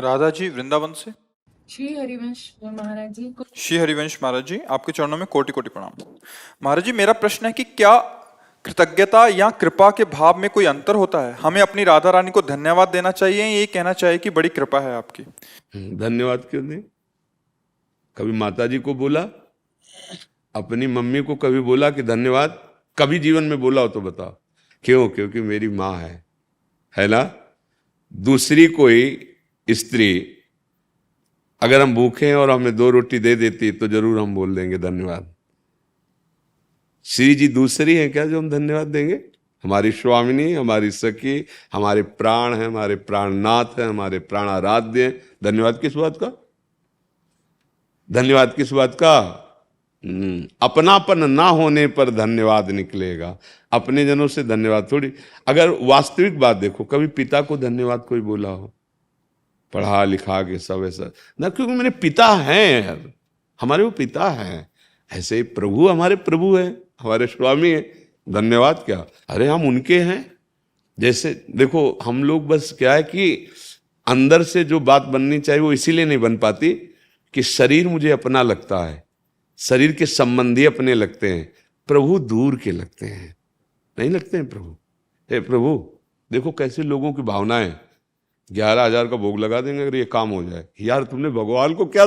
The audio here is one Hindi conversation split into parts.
राधा जी वृंदावन से। श्री हरिवंश महाराज जी को श्री हरिवंश महाराज जी, आपके चरणों में कोटि कोटि प्रणाम। महाराज जी, मेरा प्रश्न है कि क्या कृतज्ञता या कृपा के भाव में कोई अंतर होता है? हमें अपनी राधा रानी को धन्यवाद देना चाहिए, ये कहना चाहिए कि बड़ी कृपा है आपकी। धन्यवाद क्यों नहीं? कभी माता जी को बोला, अपनी मम्मी को कभी बोला कि धन्यवाद? कभी जीवन में बोला हो तो बताओ। क्यों? क्योंकि मेरी माँ है ना। दूसरी कोई स्त्री अगर हम भूखे हैं और हमें 2 रोटी दे देती तो जरूर हम बोल देंगे धन्यवाद। श्री जी दूसरी है क्या जो हम धन्यवाद देंगे? हमारी स्वामिनी, हमारी सखी, हमारे प्राण है, हमारे प्राणनाथ है, हमारे प्राणाराध्य हैं। धन्यवाद किस बात का? धन्यवाद किस बात का? अपनापन ना होने पर धन्यवाद निकलेगा। अपने जनों से धन्यवाद थोड़ी। अगर वास्तविक बात देखो, कभी पिता को धन्यवाद कोई बोला हो? पढ़ा लिखा के सब ऐसा ना, क्योंकि मेरे पिता हैं यार, हमारे वो पिता हैं। ऐसे ही प्रभु हमारे प्रभु हैं, हमारे स्वामी हैं। धन्यवाद क्या? अरे हम उनके हैं। जैसे देखो, हम लोग बस क्या है कि अंदर से जो बात बननी चाहिए वो इसीलिए नहीं बन पाती कि शरीर मुझे अपना लगता है, शरीर के संबंधी अपने लगते हैं, प्रभु दूर के लगते हैं। नहीं लगते हैं प्रभु? हे प्रभु, देखो कैसे लोगों की भावनाएं। 11,000 का भोग लगा देंगे अगर ये काम हो जाए। यार तुमने भगवान को क्या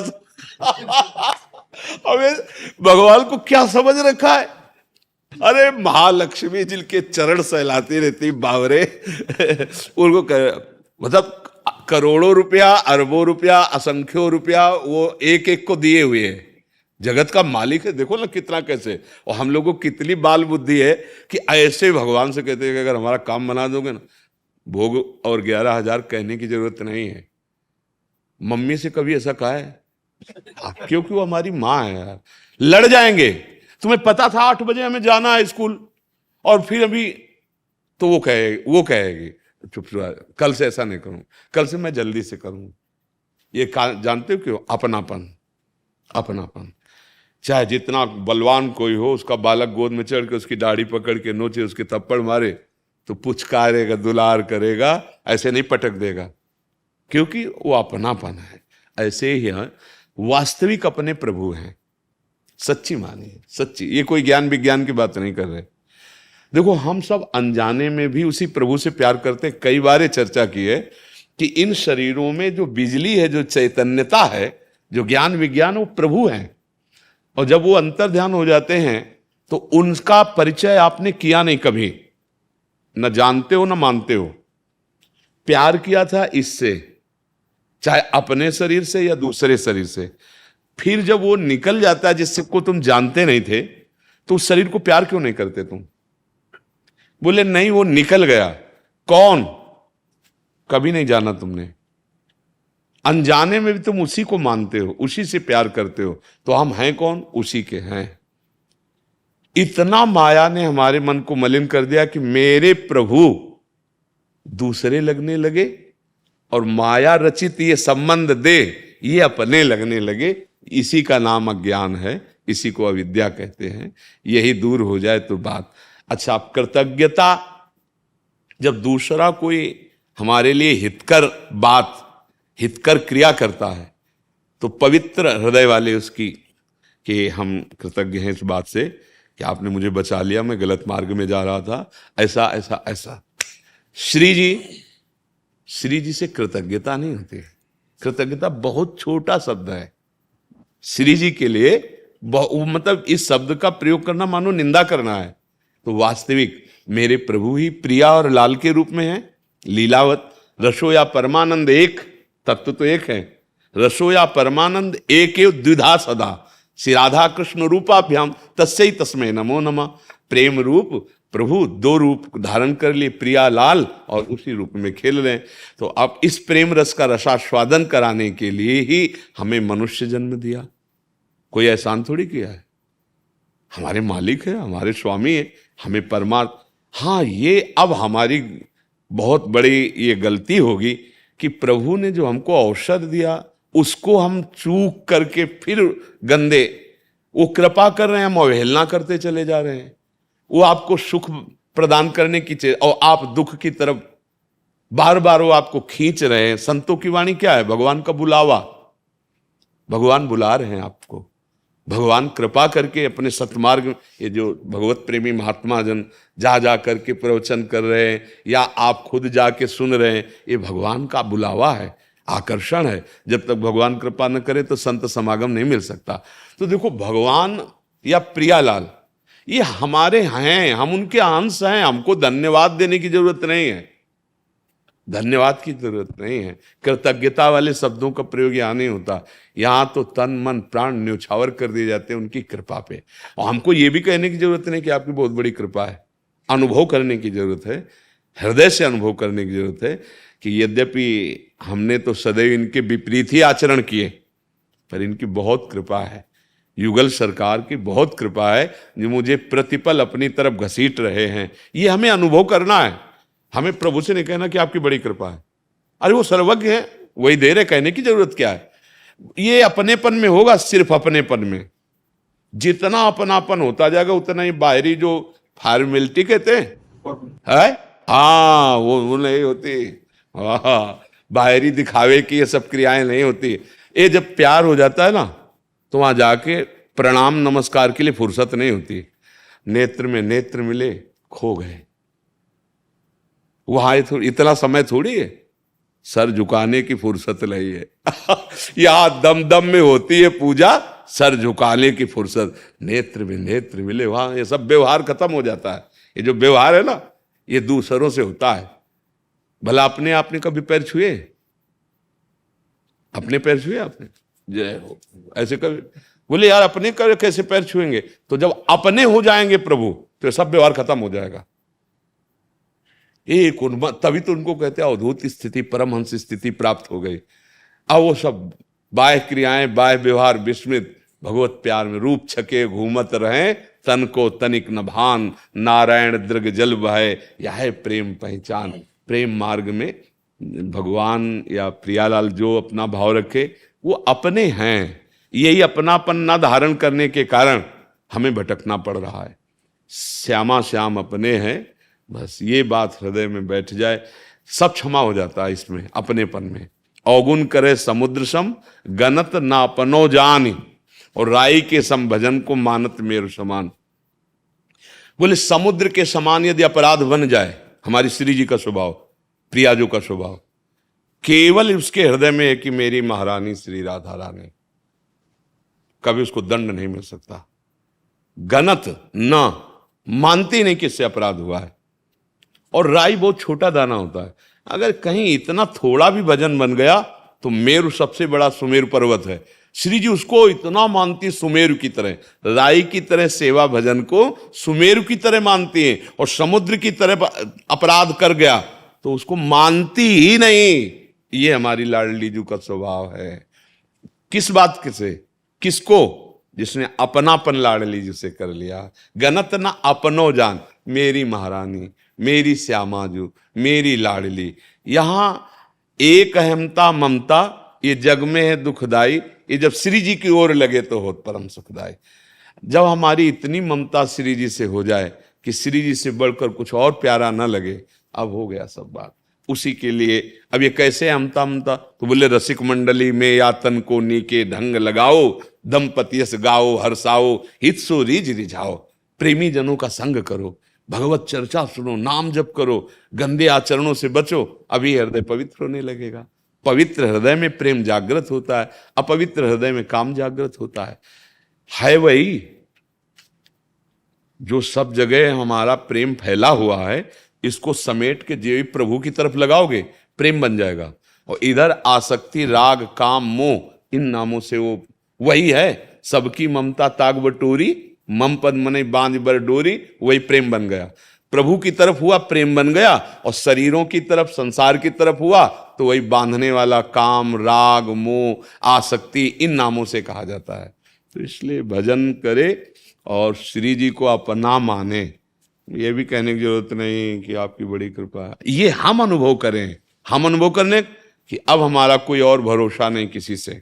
हमें भगवान को क्या समझ रखा है? अरे महालक्ष्मी जिनके चरण सहलाती रहती बावरे उनको मतलब करोड़ों रुपया, अरबों रुपया, असंख्यों रुपया वो एक एक को दिए हुए है। जगत का मालिक है, देखो ना कितना कैसे। और हम लोगों को कितनी बाल बुद्धि है कि ऐसे भगवान से कहते हैं कि अगर हमारा काम बना दोगे ना, भोग और 11,000 कहने की जरूरत नहीं है। मम्मी से कभी ऐसा कहा है? क्योंकि वो हमारी माँ है यार। लड़ जाएंगे, तुम्हें पता था 8 बजे हमें जाना है स्कूल, और फिर अभी तो वो कहेगी चुप कल से ऐसा नहीं करूं, कल से मैं जल्दी से करूं। ये जानते हो क्यों? अपनापन। चाहे जितना बलवान कोई हो, उसका बालक गोद में चढ़ के उसकी दाढ़ी पकड़ के नोचे, उसके थप्पड़ मारे तो पुचकारेगा, दुलार करेगा, ऐसे नहीं पटक देगा, क्योंकि वो अपनापन है। ऐसे ही वास्तविक अपने प्रभु हैं। सच्ची मानिए, सच्ची। ये कोई ज्ञान विज्ञान की बात नहीं कर रहे। देखो, हम सब अनजाने में भी उसी प्रभु से प्यार करते हैं। कई बार चर्चा की है कि इन शरीरों में जो बिजली है, जो चैतन्यता है, जो ज्ञान विज्ञान, वो प्रभु हैं। और जब वो अंतर ध्यान हो जाते हैं तो उनका परिचय आपने किया नहीं कभी, न जानते हो न मानते हो। प्यार किया था इससे, चाहे अपने शरीर से या दूसरे शरीर से। फिर जब वो निकल जाता है जिसको तुम जानते नहीं थे, तो उस शरीर को प्यार क्यों नहीं करते तुम? बोले नहीं, वो निकल गया। कौन? कभी नहीं जाना तुमने। अनजाने में भी तुम उसी को मानते हो, उसी से प्यार करते हो। तो हम हैं कौन? उसी के हैं। इतना माया ने हमारे मन को मलिन कर दिया कि मेरे प्रभु दूसरे लगने लगे, और माया रचित ये संबंध दे ये अपने लगने लगे। इसी का नाम अज्ञान है, इसी को अविद्या कहते हैं। यही दूर हो जाए तो बात। अच्छा, कृतज्ञता, जब दूसरा कोई हमारे लिए हितकर क्रिया करता है तो पवित्र हृदय वाले उसकी कि हम कृतज्ञ हैं इस बात से कि आपने मुझे बचा लिया, मैं गलत मार्ग में जा रहा था, ऐसा ऐसा ऐसा। श्री जी से कृतज्ञता नहीं होती। कृतज्ञता बहुत छोटा शब्द है श्री जी के लिए। मतलब इस शब्द का प्रयोग करना मानो निंदा करना है। तो वास्तविक मेरे प्रभु ही प्रिया और लाल के रूप में है। लीलावत रसो या परमानंद एक, तत्व तो एक है। रसो या परमानंद एक द्विधा सदा, श्री राधा कृष्ण रूपाभ्याम तस्यै तस्मै नमो नमः। प्रेम रूप प्रभु 2 रूप धारण कर लिए, प्रिया लाल, और उसी रूप में खेल रहे हैं। तो अब इस प्रेम रस का रसास्वादन कराने के लिए ही हमें मनुष्य जन्म दिया, कोई एहसान थोड़ी किया है। हमारे मालिक है, हमारे स्वामी है, हमें परमात्मा। हाँ, ये अब हमारी बहुत बड़ी ये गलती होगी कि प्रभु ने जो हमको अवसर दिया उसको हम चूक करके फिर गंदे, वो कृपा कर रहे हैं, हम अवहेलना करते चले जा रहे हैं। वो आपको सुख प्रदान करने की चीज और आप दुख की तरफ बार बार वो आपको खींच रहे हैं। संतों की वाणी क्या है? भगवान का बुलावा। भगवान बुला रहे हैं आपको। भगवान कृपा करके अपने सतमार्ग में, ये जो भगवत प्रेमी महात्मा जन जा जा करके प्रवचन कर रहे हैं या आप खुद जाके सुन रहे हैं, ये भगवान का बुलावा है, आकर्षण है। जब तक भगवान कृपा न करे तो संत समागम नहीं मिल सकता। तो देखो, भगवान या प्रियालाल ये हमारे हैं, हम उनके अंश हैं। हमको धन्यवाद देने की जरूरत नहीं है, धन्यवाद की जरूरत नहीं है। कृतज्ञता वाले शब्दों का प्रयोग यहाँ नहीं होता। यहाँ तो तन मन प्राण न्यौछावर कर दिए जाते हैं उनकी कृपा पे। और हमको ये भी कहने की जरूरत नहीं कि आपकी बहुत बड़ी कृपा है। अनुभव करने की जरूरत है, हृदय से अनुभव करने की जरूरत है कि यद्यपि हमने तो सदैव इनके विपरीत ही आचरण किए, पर इनकी बहुत कृपा है। युगल सरकार की बहुत कृपा है जो मुझे प्रतिपल अपनी तरफ घसीट रहे हैं। ये हमें अनुभव करना है। हमें प्रभु से नहीं कहना कि आपकी बड़ी कृपा है। अरे वो सर्वज्ञ है, वही दे रहे, कहने की जरूरत क्या है? ये अपनेपन में होगा, सिर्फ अपनेपन में। जितना अपनापन होता जाएगा उतना ही बाहरी जो फॉर्मेलिटी कहते हैं, हाँ, वो नहीं होती। हाँ, बाहरी दिखावे की ये सब क्रियाएं नहीं होती। ये जब प्यार हो जाता है ना, तो वहां जाके प्रणाम नमस्कार के लिए फुर्सत नहीं होती। नेत्र में नेत्र मिले, खो गए। वहां इतना समय थोड़ी है, सर झुकाने की फुर्सत नहीं है। यहां दम दम में होती है पूजा, सर झुकाने की फुर्सत। नेत्र में नेत्र मिले, वहां ये सब व्यवहार खत्म हो जाता है। ये जो व्यवहार है ना, ये दूसरों से होता है। भला अपने आपने कभी पैर छुए? अपने पैर छुए आपने? जय हो। ऐसे कभी बोले यार अपने कैसे पैर छुएंगे? तो जब अपने हो जाएंगे प्रभु, तो सब व्यवहार खत्म हो जाएगा। एक तभी तो उनको कहते हैं अवधूत स्थिति, परमहंस स्थिति प्राप्त हो गई। अब वो सब बाह्य क्रियाएं, बाह्य व्यवहार विस्मृत, भगवत प्यार में रूप छके घूमत रहे, तन को तनिक न भान, नारायण दृग जल बहे, यह है प्रेम पहचान। प्रेम मार्ग में भगवान या प्रियालाल जो अपना भाव रखे वो अपने हैं। यही अपनापन न धारण करने के कारण हमें भटकना पड़ रहा है। श्यामा श्याम अपने हैं, बस ये बात हृदय में बैठ जाए, सब क्षमा हो जाता है इसमें, अपनेपन में। अवगुण करे समुद्र सम, गनत ना अपनो जानी, और राई के सम भजन को मानत मेरु समान। बोले समुद्र के समान यदि अपराध बन जाए, हमारी श्री जी का स्वभाव, प्रियाजू का स्वभाव, केवल उसके हृदय में है कि मेरी महारानी श्री राधा रानी, कभी उसको दंड नहीं मिल सकता। गनत ना, मानती नहीं कि इससे अपराध हुआ है। और राई बहुत छोटा दाना होता है, अगर कहीं इतना थोड़ा भी भजन बन गया तो मेरु सबसे बड़ा सुमेरु पर्वत है। श्री जी उसको इतना मानती, सुमेरु की तरह, राई की तरह सेवा भजन को सुमेरु की तरह मानती है। और समुद्र की तरह अपराध कर गया तो उसको मानती ही नहीं। ये हमारी लाडली जी का स्वभाव है। किस बात से? किसको? जिसने अपनापन लाडली जी से कर लिया। गनत ना अपनो जान, मेरी महारानी, मेरी श्यामाजू, मेरी लाडली। यहां एक अहमता ममता, ये जग में है दुखदाई। ये जब श्री जी की ओर लगे तो हो परम सुखदाई। जब हमारी इतनी ममता श्री जी से हो जाए कि श्री जी से बढ़कर कुछ और प्यारा न लगे, अब हो गया सब बात। उसी के लिए अब ये कैसे हमता ममता? तो बोले रसिक मंडली में यातन को नीके ढंग लगाओ, दंपतियस गाओ हर्षाओ, हित सो रीज रिझाओ। प्रेमी जनों का संग करो, भगवत चर्चा सुनो, नाम जप करो, गंदे आचरणों से बचो, अभी हृदय पवित्र होने लगेगा। पवित्र हृदय में प्रेम जागृत होता है, अपवित्र हृदय में काम जागृत होता है वही जो सब जगह हमारा प्रेम फैला हुआ है। इसको समेट के जो प्रभु की तरफ लगाओगे, प्रेम बन जाएगा। और इधर आसक्ति, राग, काम, मोह, इन नामों से वो वही है। सबकी ममता ताग बटोरी, मम पद मने बांध बर डोरी, वही प्रेम बन गया। प्रभु की तरफ हुआ प्रेम बन गया, और शरीरों की तरफ, संसार की तरफ हुआ तो वही बांधने वाला काम, राग, मोह, आसक्ति, इन नामों से कहा जाता है। तो इसलिए भजन करे और श्री जी को अपना माने। ये भी कहने की जरूरत नहीं कि आपकी बड़ी कृपा है। ये हम अनुभव करें, हम अनुभव करने कि अब हमारा कोई और भरोसा नहीं किसी से,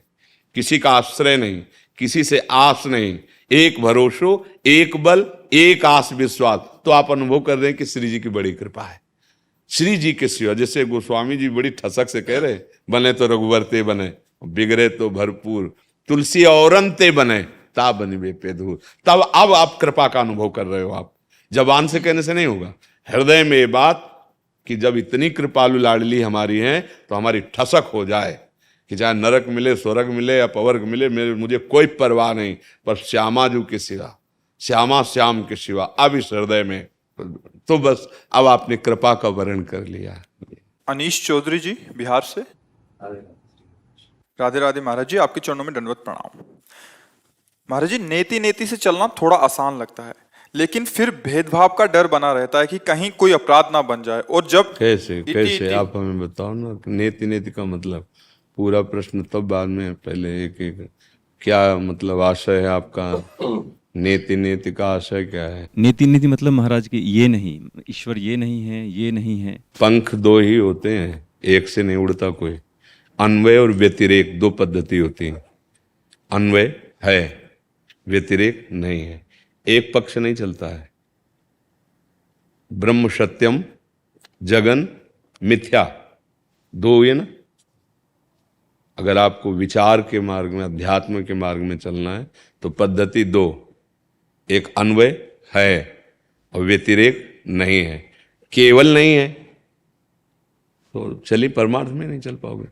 किसी का आश्रय नहीं, किसी से आस नहीं, एक भरोसो, एक बल, एक आस विश्वास। तो आप अनुभव कर रहे हैं कि श्री जी की बड़ी कृपा है। श्री जी के सिवा, जैसे गोस्वामी जी बड़ी ठसक से कह रहे, बने तो रघुवर ते बने, बिगड़े तो भरपूर, तुलसी औरन ते बने, ता बनिबे पे धूर। तब अब आप कृपा का अनुभव कर रहे हो। आप जबान से कहने से नहीं होगा, हृदय में ये बात कि जब इतनी कृपालु लाडली हमारी है तो हमारी ठसक हो जाए कि चाहे नरक मिले, स्वर्ग मिले, अपवर्ग मिले, मुझे कोई परवाह नहीं, पर श्यामा जू के सिवा, श्यामा श्याम के सिवा अब इस हृदय में, तो बस अब आपने कृपा का वर्णन कर लिया। अनीश चौधरी जी बिहार से। राधे राधे महाराज जी, आपके चरणों में दंडवत प्रणाम। महाराज जी, नेति नेति से चलना थोड़ा आसान लगता है, लेकिन फिर भेदभाव का डर बना रहता है कि कहीं कोई अपराध ना बन जाए। और जब कैसे आप हमें बताओ ना, नेति नेति का मतलब पूरा प्रश्न तब बाद में, पहले एक एक क्या मतलब आशय है आपका? नेति नेति का आशय क्या है? नेति नेति मतलब महाराज की ये नहीं, ईश्वर ये नहीं है, ये नहीं है। पंख दो ही होते हैं, एक से नहीं उड़ता कोई। अन्वय और व्यतिरेक दो पद्धति होती है। अन्वय है, व्यतिरेक नहीं है, एक पक्ष नहीं चलता है। ब्रह्म सत्यम, जगन मिथ्या, दो हुए ना। अगर आपको विचार के मार्ग में, अध्यात्म के मार्ग में चलना है तो पद्धति दो, एक अन्वय है और व्यतिरेक नहीं है। केवल नहीं है तो चलिए परमार्थ में नहीं चल पाओगे।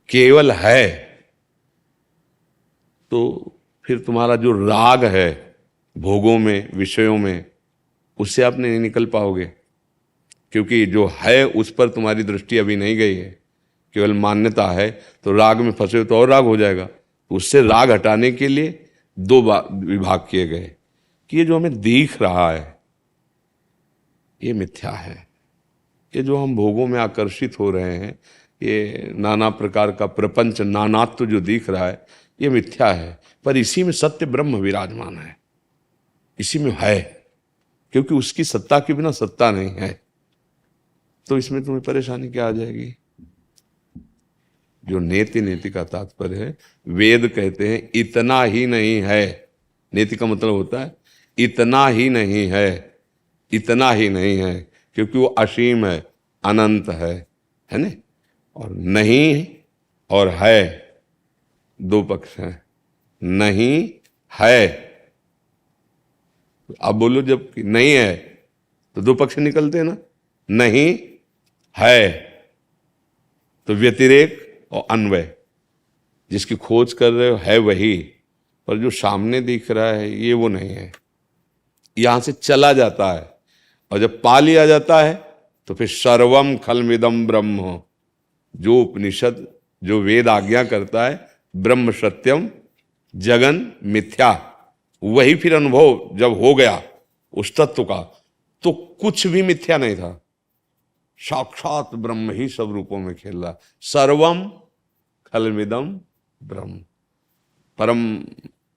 केवल है तो फिर तुम्हारा जो राग है भोगों में, विषयों में, उससे आप नहीं निकल पाओगे, क्योंकि जो है उस पर तुम्हारी दृष्टि अभी नहीं गई है। केवल मान्यता है तो राग में फंसे हो तो और राग हो जाएगा। तो उससे राग हटाने के लिए दो विभाग किए गए कि ये जो हमें दिख रहा है ये मिथ्या है, ये जो हम भोगों में आकर्षित हो रहे हैं, ये नाना प्रकार का प्रपंच, नानात्व जो दिख रहा है, ये मिथ्या है, पर इसी में सत्य ब्रह्म विराजमान है, इसी में है, क्योंकि उसकी सत्ता के बिना सत्ता नहीं है। तो इसमें तुम्हें परेशानी क्या आ जाएगी? जो नेति नेति का तात्पर्य है, वेद कहते हैं इतना ही नहीं है। नेति का मतलब होता है इतना ही नहीं है, इतना ही नहीं है, क्योंकि वो असीम है, अनंत है ना। और नहीं और है दो पक्ष हैं। नहीं है, अब बोलो जब नहीं है तो दो पक्ष निकलते हैं ना। नहीं है तो व्यतिरेक और अन्वय, जिसकी खोज कर रहे हो है वही, पर जो सामने दिख रहा है ये वो नहीं है। यहां से चला जाता है और जब पा लिया जाता है तो फिर सर्वम खलमिदम ब्रह्म, जो उपनिषद, जो वेद आज्ञा करता है ब्रह्म सत्यम जगन मिथ्या, वही फिर अनुभव जब हो गया उस तत्व का, तो कुछ भी मिथ्या नहीं था, साक्षात ब्रह्म ही सब रूपों में खेल रहा। सर्वम खलमिदम ब्रह्म। परम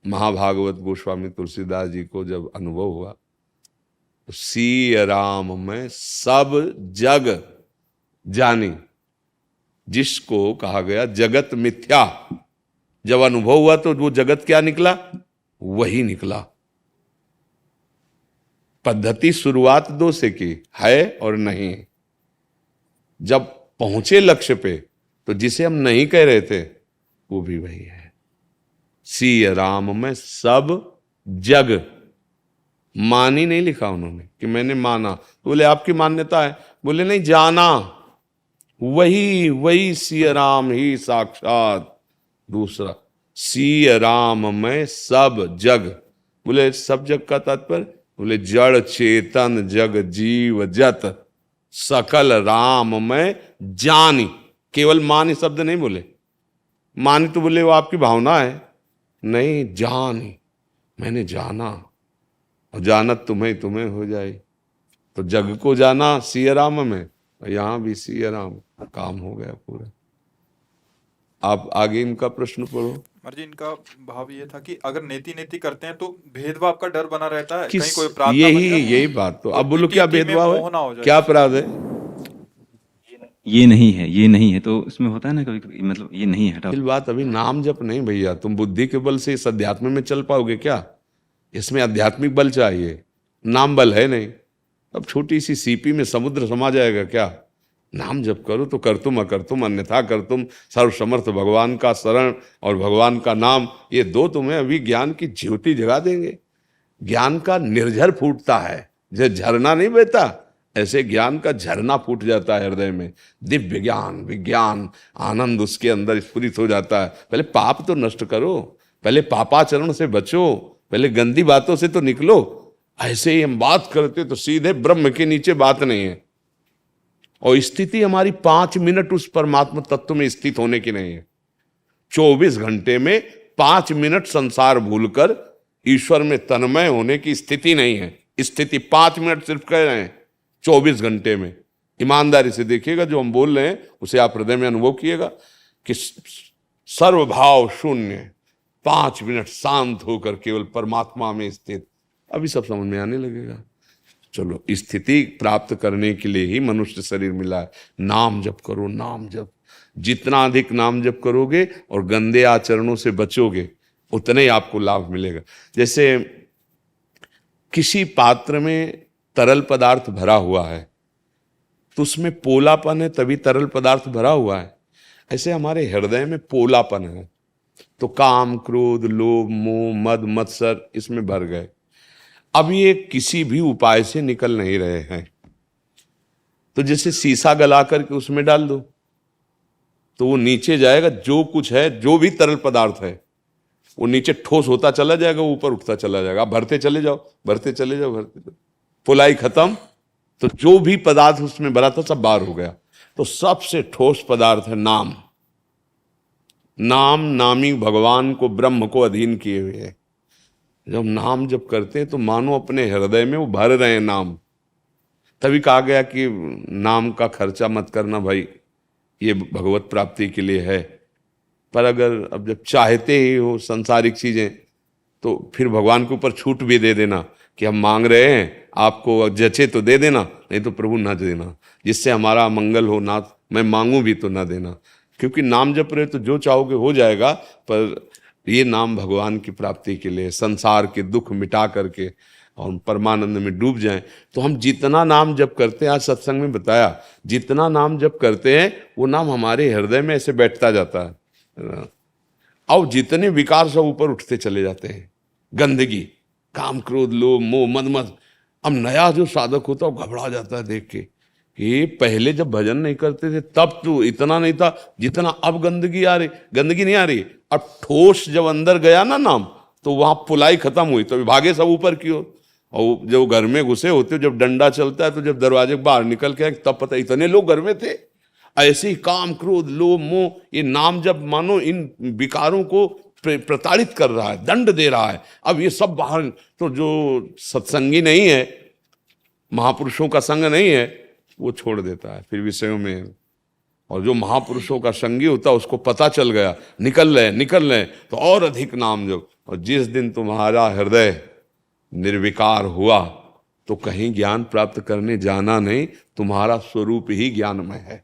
महाभागवत गोस्वामी तुलसीदास जी को जब अनुभव हुआ तो सी राम में सब जग जानी, जिसको कहा गया जगत मिथ्या, जब अनुभव हुआ तो वो जगत क्या निकला? वही निकला। पद्धति शुरुआत दो से की, है और नहीं। जब पहुंचे लक्ष्य पे तो जिसे हम नहीं कह रहे थे वो भी वही है। सी राम में सब जग, मानी नहीं लिखा उन्होंने कि मैंने माना, तो बोले आपकी मान्यता है, बोले नहीं जाना, वही सी राम ही साक्षात। दूसरा सी राम में सब जग, बोले सब जग का तात्पर्य, बोले जड़ चेतन जग जीव जत सकल राम में जानी। केवल मानी शब्द नहीं बोले, मानी तो बोले वो आपकी भावना है, नहीं जानी, मैंने जाना, और जानत तुम्हें हो जाए। तो जग को जाना सिया राम में, यहां भी सिया राम, काम हो गया पूरा। आप आगे इनका प्रश्न पढ़ो। महाराज जी, इनका भाव ये था कि अगर नेति नेति करते हैं तो भेदभाव का डर बना रहता है, कहीं कोई अपराध ना बन जाए। यही बात। तो अब बोलो क्या भेदभाव है, क्या अपराध है? ये नहीं है, ये नहीं है, तो इसमें होता है ना कभी कभी, मतलब ये नहीं है, हटाओ। बात अभी नाम जप नहीं भैया, तुम बुद्धि के बल से इस अध्यात्म में चल पाओगे क्या? इसमें आध्यात्मिक बल चाहिए, नाम बल है नहीं। अब छोटी सी सीपी में समुद्र समा जाएगा क्या? नाम जप करो तो कर तुम अकर तुम अन्यथा कर तुम, सर्वसमर्थ भगवान का शरण और भगवान का नाम, ये दो तुम्हें अभी ज्ञान की ज्योति जगा देंगे। ज्ञान का निर्झर फूटता है, जैसे झरना नहीं बहता ऐसे ज्ञान का झरना फूट जाता है हृदय में। दिव्य ज्ञान, विज्ञान, आनंद उसके अंदर स्फुरित हो जाता है। पहले पाप तो नष्ट करो, पहले पापाचरण से बचो, पहले गंदी बातों से तो निकलो। ऐसे ही हम बात करते तो सीधे ब्रह्म के नीचे बात नहीं है। और स्थिति हमारी 5 मिनट उस परमात्मा तत्व में स्थित होने की नहीं है। 24 घंटे में 5 मिनट संसार भूलकर ईश्वर में तन्मय होने की स्थिति नहीं है। स्थिति 5 मिनट सिर्फ कह रहे हैं 24 घंटे में। ईमानदारी से देखिएगा, जो हम बोल रहे हैं उसे आप हृदय में अनुभव किएगा कि सर्वभाव शून्य 5 मिनट शांत होकर केवल परमात्मा में स्थित। अभी सब समझ में आने लगेगा। चलो, स्थिति प्राप्त करने के लिए ही मनुष्य शरीर मिला है। नाम जप करो, नाम जप। जितना अधिक नाम जप करोगे और गंदे आचरणों से बचोगे उतने ही आपको लाभ मिलेगा। जैसे किसी पात्र में तरल पदार्थ भरा हुआ है तो उसमें पोलापन है, तभी तरल पदार्थ भरा हुआ है। ऐसे हमारे हृदय में पोलापन है तो काम, क्रोध, लोभ, मोह, मद, मत्सर इसमें भर गए। अब ये किसी भी उपाय से निकल नहीं रहे हैं। तो जैसे शीशा गला करके उसमें डाल दो तो वो नीचे जाएगा, जो कुछ है, जो भी तरल पदार्थ है वो नीचे ठोस होता चला जाएगा, ऊपर उठता चला जाएगा। आप भरते चले जाओ, भरते चले जाओ, भरते चले, फुलाई खत्म तो जो भी पदार्थ उसमें भरा था सब बाहर हो गया। तो सबसे ठोस पदार्थ है नाम। नाम नामी भगवान को, ब्रह्म को अधीन किए हुए है। जब नाम जब करते हैं तो मानो अपने हृदय में वो भर रहे हैं नाम। तभी कहा गया कि नाम का खर्चा मत करना भाई, ये भगवत प्राप्ति के लिए है। पर अगर अब जब चाहते ही हो संसारिक चीजें तो फिर भगवान के ऊपर छूट भी दे देना कि हम मांग रहे हैं, आपको जचे तो दे देना, नहीं तो प्रभु ना देना, जिससे हमारा मंगल हो। ना मैं मांगू भी तो ना देना, क्योंकि नाम जप रहे तो जो चाहोगे हो जाएगा। पर ये नाम भगवान की प्राप्ति के लिए, संसार के दुख मिटा करके और परमानंद में डूब जाएं। तो हम जितना नाम जप करते हैं, आज सत्संग में बताया, जितना नाम जप करते हैं वो नाम हमारे हृदय में ऐसे बैठता जाता है और जितने विकार सब ऊपर उठते चले जाते हैं। गंदगी, काम, क्रोध, लोभ, मोह, मद मत। अब नया जो साधक होता है वो घबरा जाता है देख के कि पहले जब भजन नहीं करते थे तब तो इतना नहीं था जितना अब गंदगी आ रही। गंदगी नहीं आ रही, अब ठोस जब अंदर गया ना नाम तो वहां पुलाई खत्म हुई, तो भागे सब ऊपर की ओर। और जब घर में घुसे होते, जब डंडा चलता है तो जब दरवाजे बाहर निकल के तब पता इतने लोग घर में थे। ऐसे ही काम, क्रोध, लोभ, मोह, ये नाम जब मानो इन विकारों को प्रताड़ित कर रहा है, दंड दे रहा है। अब ये सब बाहर, तो जो सत्संगी नहीं है, महापुरुषों का संग नहीं है, वो छोड़ देता है फिर विषयों में। और जो महापुरुषों का संगी होता है उसको पता चल गया निकल रहे तो और अधिक नाम जप। और जिस दिन तुम्हारा हृदय निर्विकार हुआ तो कहीं ज्ञान प्राप्त करने जाना नहीं, तुम्हारा स्वरूप ही ज्ञानमय है।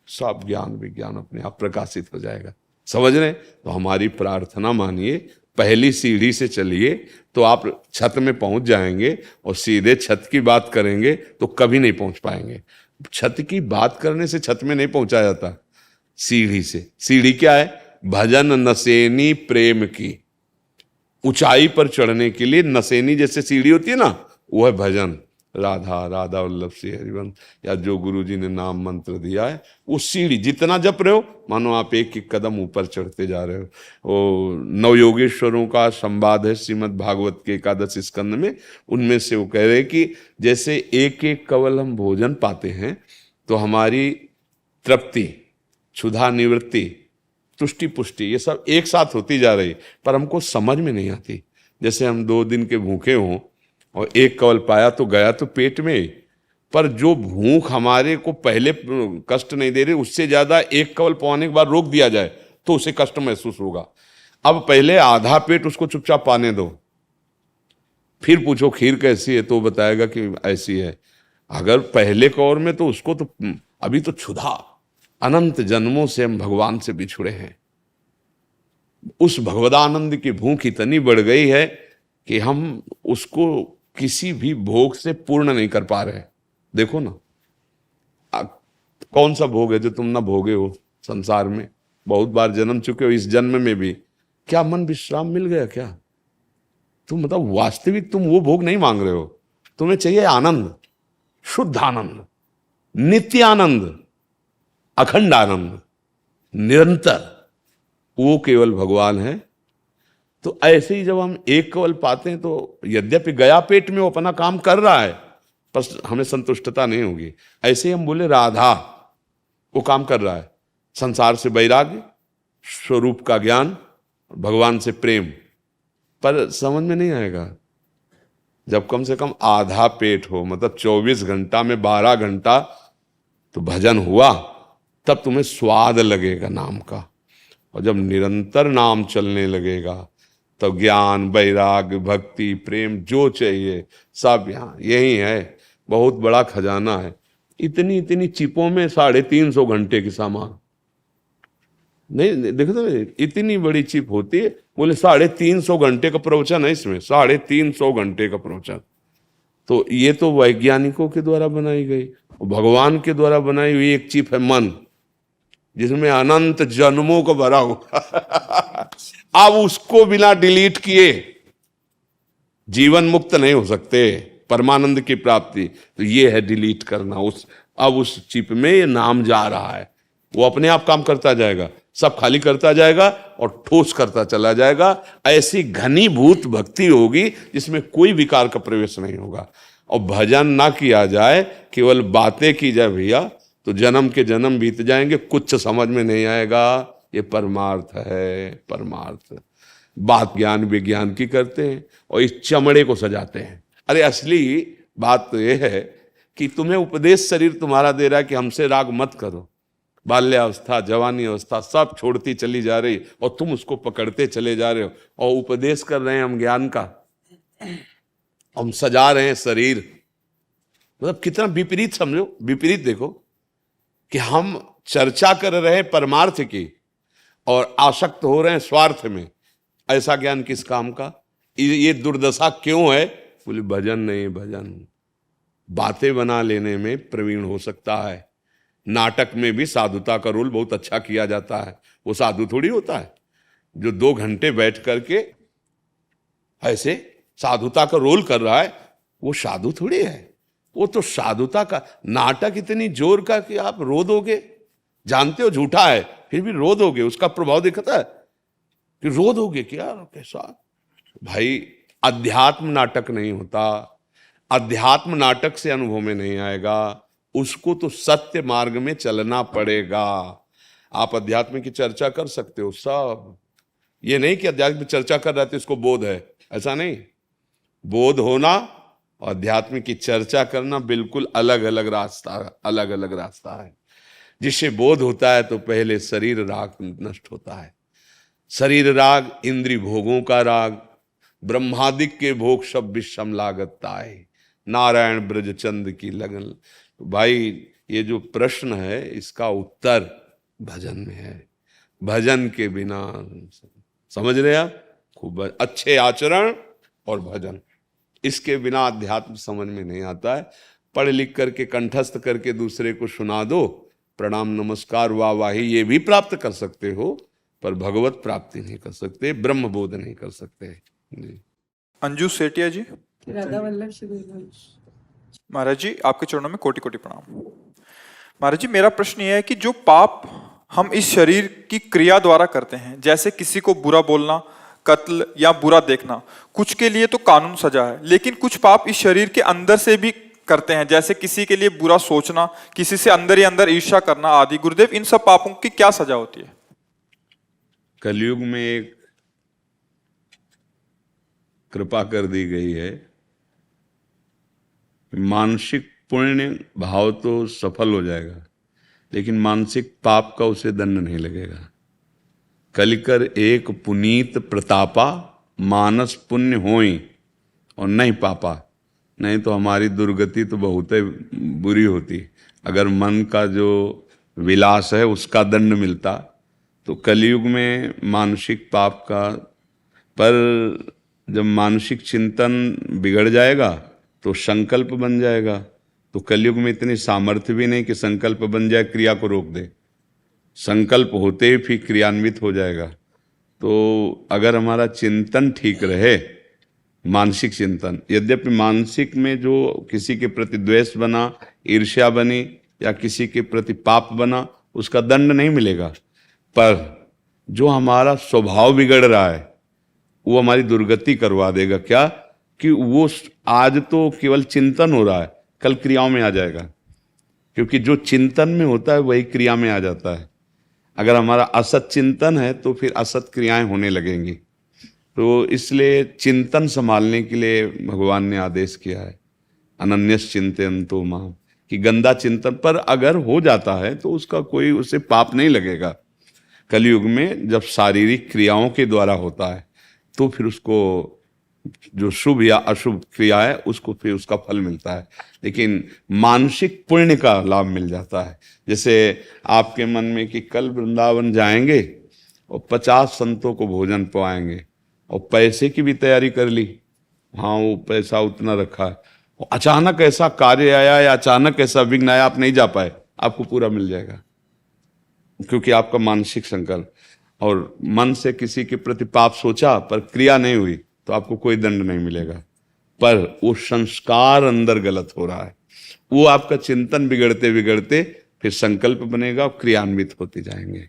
सब ज्ञान विज्ञान अपने आप प्रकाशित हो जाएगा। समझ रहे? तो हमारी प्रार्थना मानिए, पहली सीढ़ी से चलिए तो आप छत में पहुंच जाएंगे, और सीधे छत की बात करेंगे तो कभी नहीं पहुंच पाएंगे। छत की बात करने से छत में नहीं पहुंचा जाता, सीढ़ी से। सीढ़ी क्या है? भजन नसेनी प्रेम की। ऊंचाई पर चढ़ने के लिए नसेनी जैसे सीढ़ी होती है ना, वो है भजन। राधा राधा वल्लभ श्री हरिवंश, या जो गुरु जी ने नाम मंत्र दिया है, वो सीढ़ी जितना जप रहे हो मानो आप एक एक कदम ऊपर चढ़ते जा रहे हो। वो नवयोगेश्वरों का संवाद है श्रीमद् भागवत के 11 स्कंद में। उनमें से वो कह रहे कि जैसे एक एक कवल हम भोजन पाते हैं तो हमारी तृप्ति, क्षुधा निवृत्ति, तुष्टि पुष्टि, ये सब एक साथ होती जा रही, पर हमको समझ में नहीं आती। जैसे हम 2 दिन के भूखे हों और एक कवल पाया तो गया तो पेट में, पर जो भूख हमारे को पहले कष्ट नहीं दे रही, उससे ज्यादा एक कवल पाने के बाद रोक दिया जाए तो उसे कष्ट महसूस होगा। अब पहले आधा पेट उसको चुपचाप पाने दो, फिर पूछो खीर कैसी है तो बताएगा कि ऐसी है। अगर पहले कौर में तो उसको तो अभी तो क्षुधा, अनंत जन्मों से हम भगवान से बिछुड़े हैं। उस भगवदानंद की भूख इतनी बढ़ गई है कि हम उसको किसी भी भोग से पूर्ण नहीं कर पा रहे। देखो ना, कौन सा भोग है जो तुम ना भोगे हो संसार में, बहुत बार जन्म चुके हो, इस जन्म में भी क्या मन विश्राम मिल गया क्या? तुम मतलब वास्तविक तुम वो भोग नहीं मांग रहे हो, तुम्हें चाहिए आनंद, शुद्ध आनंद, नित्य आनंद, अखंड आनंद, निरंतर, वो केवल भगवान है। तो ऐसे ही जब हम एक केवल पाते हैं तो यद्यपि गया पेट में वो अपना काम कर रहा है, पर हमें संतुष्टता नहीं होगी। ऐसे ही हम बोले राधा, वो काम कर रहा है, संसार से वैराग्य, स्वरूप का ज्ञान, भगवान से प्रेम, पर समझ में नहीं आएगा जब कम से कम आधा पेट हो, मतलब 24 घंटा में 12 घंटा तो भजन हुआ, तब तुम्हें स्वाद लगेगा नाम का। और जब निरंतर नाम चलने लगेगा तो ज्ञान, वैराग्य, भक्ति, प्रेम जो चाहिए सब यहाँ यही है। बहुत बड़ा खजाना है। इतनी इतनी चिपों में 350 घंटे की सामान नहीं, देखो तो इतनी बड़ी चिप होती है, बोले 350 घंटे का प्रवचन है इसमें, 350 घंटे का प्रवचन। तो ये तो वैज्ञानिकों के द्वारा बनाई गई, भगवान के द्वारा बनाई हुई एक चिप है मन, जिसमें अनंत जन्मों को भरा हुआ अब उसको बिना डिलीट किए जीवन मुक्त नहीं हो सकते, परमानंद की प्राप्ति। तो ये है डिलीट करना। अब उस चिप में ये नाम जा रहा है, वो अपने आप काम करता जाएगा, सब खाली करता जाएगा और ठोस करता चला जाएगा। ऐसी घनीभूत भक्ति होगी जिसमें कोई विकार का प्रवेश नहीं होगा। और भजन ना किया जाए, केवल बातें की जाए भैया, तो जन्म के जन्म बीत जाएंगे, कुछ समझ में नहीं आएगा। ये परमार्थ है, परमार्थ। बात ज्ञान विज्ञान की करते हैं और इस चमड़े को सजाते हैं। अरे असली बात तो ये है कि तुम्हें उपदेश शरीर तुम्हारा दे रहा है कि हमसे राग मत करो, बाल्यावस्था, जवानी अवस्था सब छोड़ती चली जा रही और तुम उसको पकड़ते चले जा रहे हो। और उपदेश कर रहे हैं हम ज्ञान का, हम सजा रहे हैं शरीर। मतलब कितना विपरीत समझो, विपरीत देखो कि हम चर्चा कर रहे हैं परमार्थ की और आसक्त हो रहे हैं स्वार्थ में। ऐसा ज्ञान किस काम का? ये दुर्दशा क्यों है? बोले भजन नहीं, भजन बातें बना लेने में प्रवीण हो सकता है। नाटक में भी साधुता का रोल बहुत अच्छा किया जाता है। वो साधु थोड़ी होता है जो 2 घंटे बैठ करके ऐसे साधुता का रोल कर रहा है, वो साधु थोड़ी है। वो तो साधुता का नाटक इतनी जोर का कि आप रो दोगे, जानते हो झूठा है फिर भी रो दोगे, उसका प्रभाव दिखता है कि रो दोगे क्या कैसा। भाई अध्यात्म नाटक नहीं होता, अध्यात्म नाटक से अनुभव में नहीं आएगा, उसको तो सत्य मार्ग में चलना पड़ेगा। आप अध्यात्म की चर्चा कर सकते हो सब, ये नहीं कि अध्यात्म की चर्चा कर रहे थे इसको बोध है, ऐसा नहीं। बोध होना और अध्यात्म की चर्चा करना बिल्कुल अलग अलग रास्ता, अलग अलग रास्ता है। जिससे बोध होता है तो पहले शरीर राग नष्ट होता है। शरीर राग, इंद्रिय भोगों का राग, ब्रह्मादिक के भोग सब विषम लागत ताए, नारायण ब्रज चंद की लगन। तो भाई ये जो प्रश्न है इसका उत्तर भजन में है। भजन के बिना, समझ रहे आप, खूब अच्छे आचरण और भजन, इसके बिना अध्यात्म समझ में नहीं आता है। पढ़ लिख करके कंठस्थ करके दूसरे को सुना दो, प्रणाम नमस्कार वाहवाही ये भी प्राप्त कर सकते हो, पर भगवत प्राप्ति नहीं कर सकते, ब्रह्म बोध नहीं कर सकते जी। अंजू सेठिया जी। राधा वल्लभ श्री महाराज जी आपके चरणों में कोटि कोटि प्रणाम। महाराज जी मेरा प्रश्न यह है कि जो पाप हम इस शरीर की क्रिया द्वारा करते हैं, जैसे किसी को बुरा बोलना, कत्ल या बुरा देखना, कुछ के लिए तो कानून सजा है, लेकिन कुछ पाप इस शरीर के अंदर से भी करते हैं, जैसे किसी के लिए बुरा सोचना, किसी से अंदर ही अंदर ईर्ष्या करना आदि। गुरुदेव इन सब पापों की क्या सजा होती है? कलयुग में एक कृपा कर दी गई है, मानसिक पुण्य भाव तो सफल हो जाएगा, लेकिन मानसिक पाप का उसे दंड नहीं लगेगा। कलिकर एक पुनीत प्रतापा, मानस पुण्य होई और नहीं पापा। नहीं तो हमारी दुर्गति तो बहुत ही बुरी होती। अगर मन का जो विलास है उसका दंड मिलता तो कलयुग में मानसिक पाप का, पर जब मानसिक चिंतन बिगड़ जाएगा तो संकल्प बन जाएगा। तो कलयुग में इतनी सामर्थ्य भी नहीं कि संकल्प बन जाए क्रिया को रोक दे। संकल्प होते ही फिर क्रियान्वित हो जाएगा। तो अगर हमारा चिंतन ठीक रहे, मानसिक चिंतन, यद्यपि मानसिक में जो किसी के प्रति द्वेष बना, ईर्ष्या बनी या किसी के प्रति पाप बना, उसका दंड नहीं मिलेगा, पर जो हमारा स्वभाव बिगड़ रहा है वो हमारी दुर्गति करवा देगा। क्या कि वो आज तो केवल चिंतन हो रहा है, कल क्रियाओं में आ जाएगा, क्योंकि जो चिंतन में होता है वही क्रिया में आ जाता है। अगर हमारा असत चिंतन है तो फिर असत क्रियाएं होने लगेंगी। तो इसलिए चिंतन संभालने के लिए भगवान ने आदेश किया है, अनन्यस चिंतयन्तो माम, कि गंदा चिंतन पर अगर हो जाता है तो उसका कोई उसे पाप नहीं लगेगा। कलयुग में जब शारीरिक क्रियाओं के द्वारा होता है तो फिर उसको जो शुभ या अशुभ क्रिया है उसको फिर उसका फल मिलता है, लेकिन मानसिक पुण्य का लाभ मिल जाता है। जैसे आपके मन में कि कल वृंदावन जाएंगे और 50 संतों को भोजन पवाएंगे और पैसे की भी तैयारी कर ली, हाँ वो पैसा उतना रखा है, और अचानक ऐसा कार्य आया या अचानक ऐसा विघ्न आया, आप नहीं जा पाए, आपको पूरा मिल जाएगा, क्योंकि आपका मानसिक संकल्प। और मन से किसी के प्रति पाप सोचा पर क्रिया नहीं हुई तो आपको कोई दंड नहीं मिलेगा, पर वो संस्कार अंदर गलत हो रहा है, वो आपका चिंतन बिगड़ते बिगड़ते फिर संकल्प बनेगा और क्रियान्वित होते जाएंगे।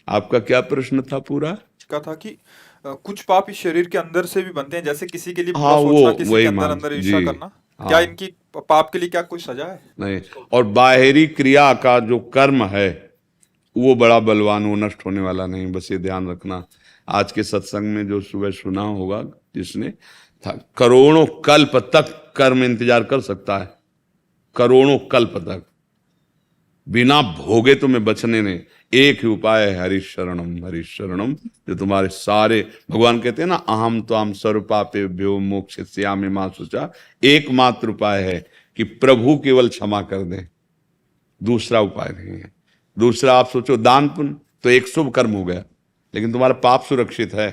आपका क्या प्रश्न था पूरा? का था कि कुछ पाप इस शरीर के अंदर से भी बनते हैं, जैसे किसी के लिए बुरा हाँ, सोचना, वो किसी वही के अंदर मान अंदर ईर्ष्या जी, करना, हाँ। क्या इनकी पाप के लिए क्या कोई सजा है? नहीं, और बाहरी क्रिया का जो कर्म है वो बड़ा बलवान, वो नष्ट होने वाला नहीं, बस ये ध्यान रखना। आज के सत्संग में जो सुबह सुना होगा जिसने, था करोड़ों कल्प तक कर्म इंतजार कर सकता है, करोड़ों कल्प तक बिना भोगे तुम्हें बचने ने एक ही उपाय है, हरिशरणम हरिशरणम, जो तुम्हारे सारे, भगवान कहते हैं ना, अहम तो हम सर्वपापेभ्यो मोक्षयिष्यामि मा शुचा, एकमात्र उपाय है कि प्रभु केवल क्षमा कर दे, दूसरा उपाय नहीं है। दूसरा आप सोचो दान पुण्य, तो एक शुभ कर्म हो गया, लेकिन तुम्हारा पाप सुरक्षित है।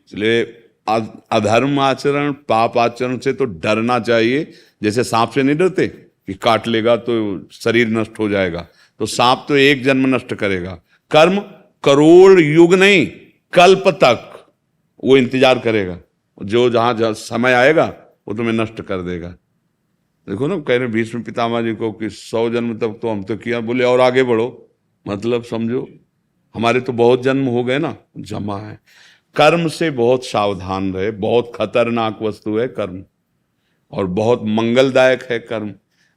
इसलिए अधर्म आचरण, पाप आचरण से तो डरना चाहिए। जैसे सांप से नहीं डरते कि काट लेगा तो शरीर नष्ट हो जाएगा, तो सांप तो एक जन्म नष्ट करेगा, कर्म करोड़ युग नहीं कल्प तक वो इंतजार करेगा, जो जहां समय आएगा वो तुम्हें नष्ट कर देगा। देखो ना, कह रहे भीष्म पितामह जी को कि 100 जन्म तक तो हम तो किया, बोले और आगे बढ़ो, मतलब समझो हमारे तो बहुत जन्म हो गए ना, जमा है। कर्म से बहुत सावधान रहे, बहुत खतरनाक वस्तु है कर्म, और बहुत मंगलदायक है कर्म।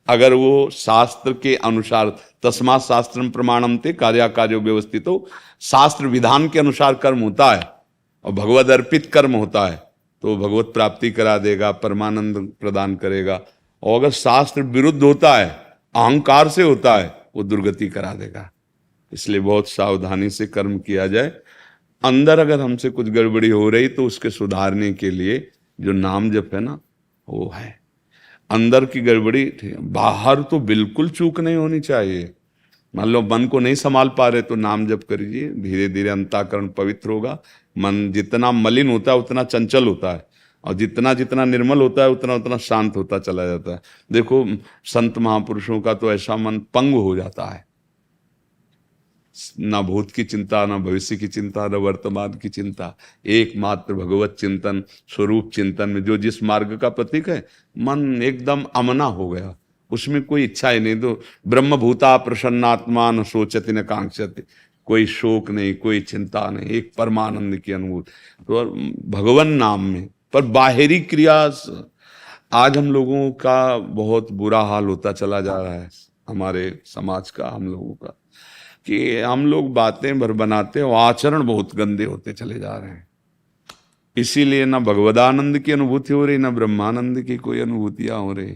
अगर वो शास्त्र के अनुसार, तस्मात् शास्त्रम प्रमाणम ते कार्याकार्यो व्यवस्थितो, शास्त्र विधान के अनुसार कर्म होता है और भगवद अर्पित कर्म होता है तो भगवत प्राप्ति करा देगा, परमानंद प्रदान करेगा। और अगर शास्त्र विरुद्ध होता है, अहंकार से होता है, वो दुर्गति करा देगा। इसलिए बहुत सावधानी से कर्म किया जाए। अंदर अगर हमसे कुछ गड़बड़ी हो रही तो उसके सुधारने के लिए जो नाम जप है ना, वो है अंदर की गड़बड़ी। बाहर तो बिल्कुल चूक नहीं होनी चाहिए। मान लो मन को नहीं संभाल पा रहे तो नाम जप करिए, धीरे धीरे अंतःकरण पवित्र होगा। मन जितना मलिन होता है उतना चंचल होता है, और जितना जितना निर्मल होता है उतना उतना शांत होता चला जाता है। देखो संत महापुरुषों का तो ऐसा मन पंग हो जाता है, ना भूत की चिंता, ना भविष्य की चिंता, ना वर्तमान की चिंता, एकमात्र भगवत चिंतन, स्वरूप चिंतन में जो जिस मार्ग का प्रतीक है, मन एकदम अमना हो गया, उसमें कोई इच्छा ही नहीं। तो ब्रह्म भूता प्रसन्नात्मा न सोचति न कांक्षति, कोई शोक नहीं, कोई चिंता नहीं, एक परमानंद की अनुभूति तो भगवान नाम में। पर बाहरी क्रिया आज हम लोगों का बहुत बुरा हाल होता चला जा रहा है, हमारे समाज का, हम लोगों का, कि हम लोग बातें भर बनाते हैं और आचरण बहुत गंदे होते चले जा रहे हैं। इसीलिए ना भगवदानंद की अनुभूति हो रही, ना ब्रह्मानंद की कोई अनुभूतियां हो रही।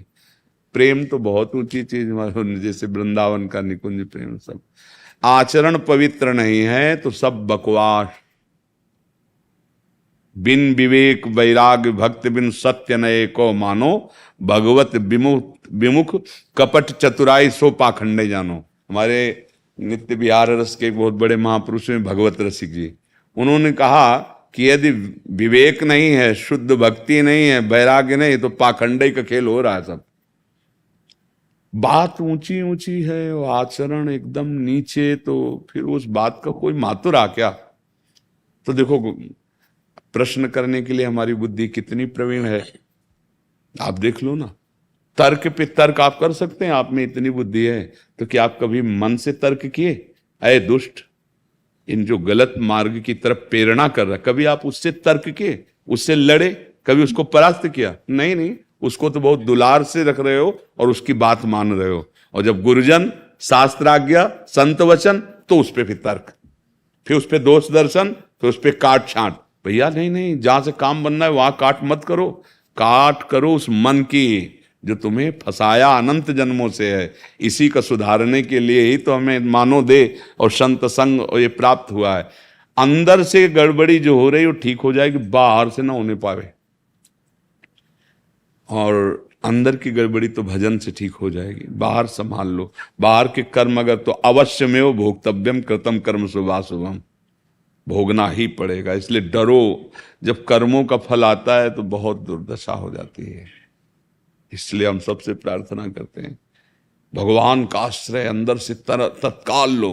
प्रेम तो बहुत ऊंची चीज, जैसे वृंदावन का निकुंज प्रेम, सब आचरण पवित्र नहीं है तो सब बकवास। बिन विवेक वैराग्य भक्त बिन सत्य नये को मानो, भगवत विमुख कपट चतुराई सो पाखंडे जानो। हमारे नित्य विहार रस के एक बहुत बड़े महापुरुष हैं भगवत रसिक जी, उन्होंने कहा कि यदि विवेक नहीं है, शुद्ध भक्ति नहीं है, वैराग्य नहीं, तो पाखंडी का खेल हो रहा है सब। बात ऊंची ऊंची है और आचरण एकदम नीचे, तो फिर उस बात का कोई मातुर आ क्या? तो देखो, प्रश्न करने के लिए हमारी बुद्धि कितनी प्रवीण है, आप देख लो ना। तर्क पे तर्क आप कर सकते हैं, आप में इतनी बुद्धि है, तो क्या आप कभी मन से तर्क किए? अय दुष्ट, इन जो गलत मार्ग की तरफ प्रेरणा कर रहा है, कभी आप उससे तर्क किए, उससे लड़े, कभी उसको परास्त किया? नहीं नहीं, उसको तो बहुत दुलार से रख रहे हो और उसकी बात मान रहे हो। और जब गुरुजन, शास्त्राज्ञा, संत वचन, तो उस पर फिर तर्क, फिर उस पर दोष दर्शन, फिर उस पर काट छांट। भैया नहीं नहीं, जहां से काम बनना है वहां काट मत करो, काट करो उस मन की जो तुम्हें फंसाया अनंत जन्मों से है। इसी का सुधारने के लिए ही तो हमें मानो दे और संत संग ये प्राप्त हुआ है। अंदर से गड़बड़ी जो हो रही है वो ठीक हो जाएगी, बाहर से ना होने पावे। और अंदर की गड़बड़ी तो भजन से ठीक हो जाएगी, बाहर संभाल लो। बाहर के कर्म अगर तो अवश्य में वो भोक्तव्यम कृतम कर्म शुभाशुभम, भोगना ही पड़ेगा। इसलिए डरो, जब कर्मों का फल आता है तो बहुत दुर्दशा हो जाती है। इसलिए हम सबसे प्रार्थना करते हैं, भगवान का आश्रय अंदर से तत्काल लो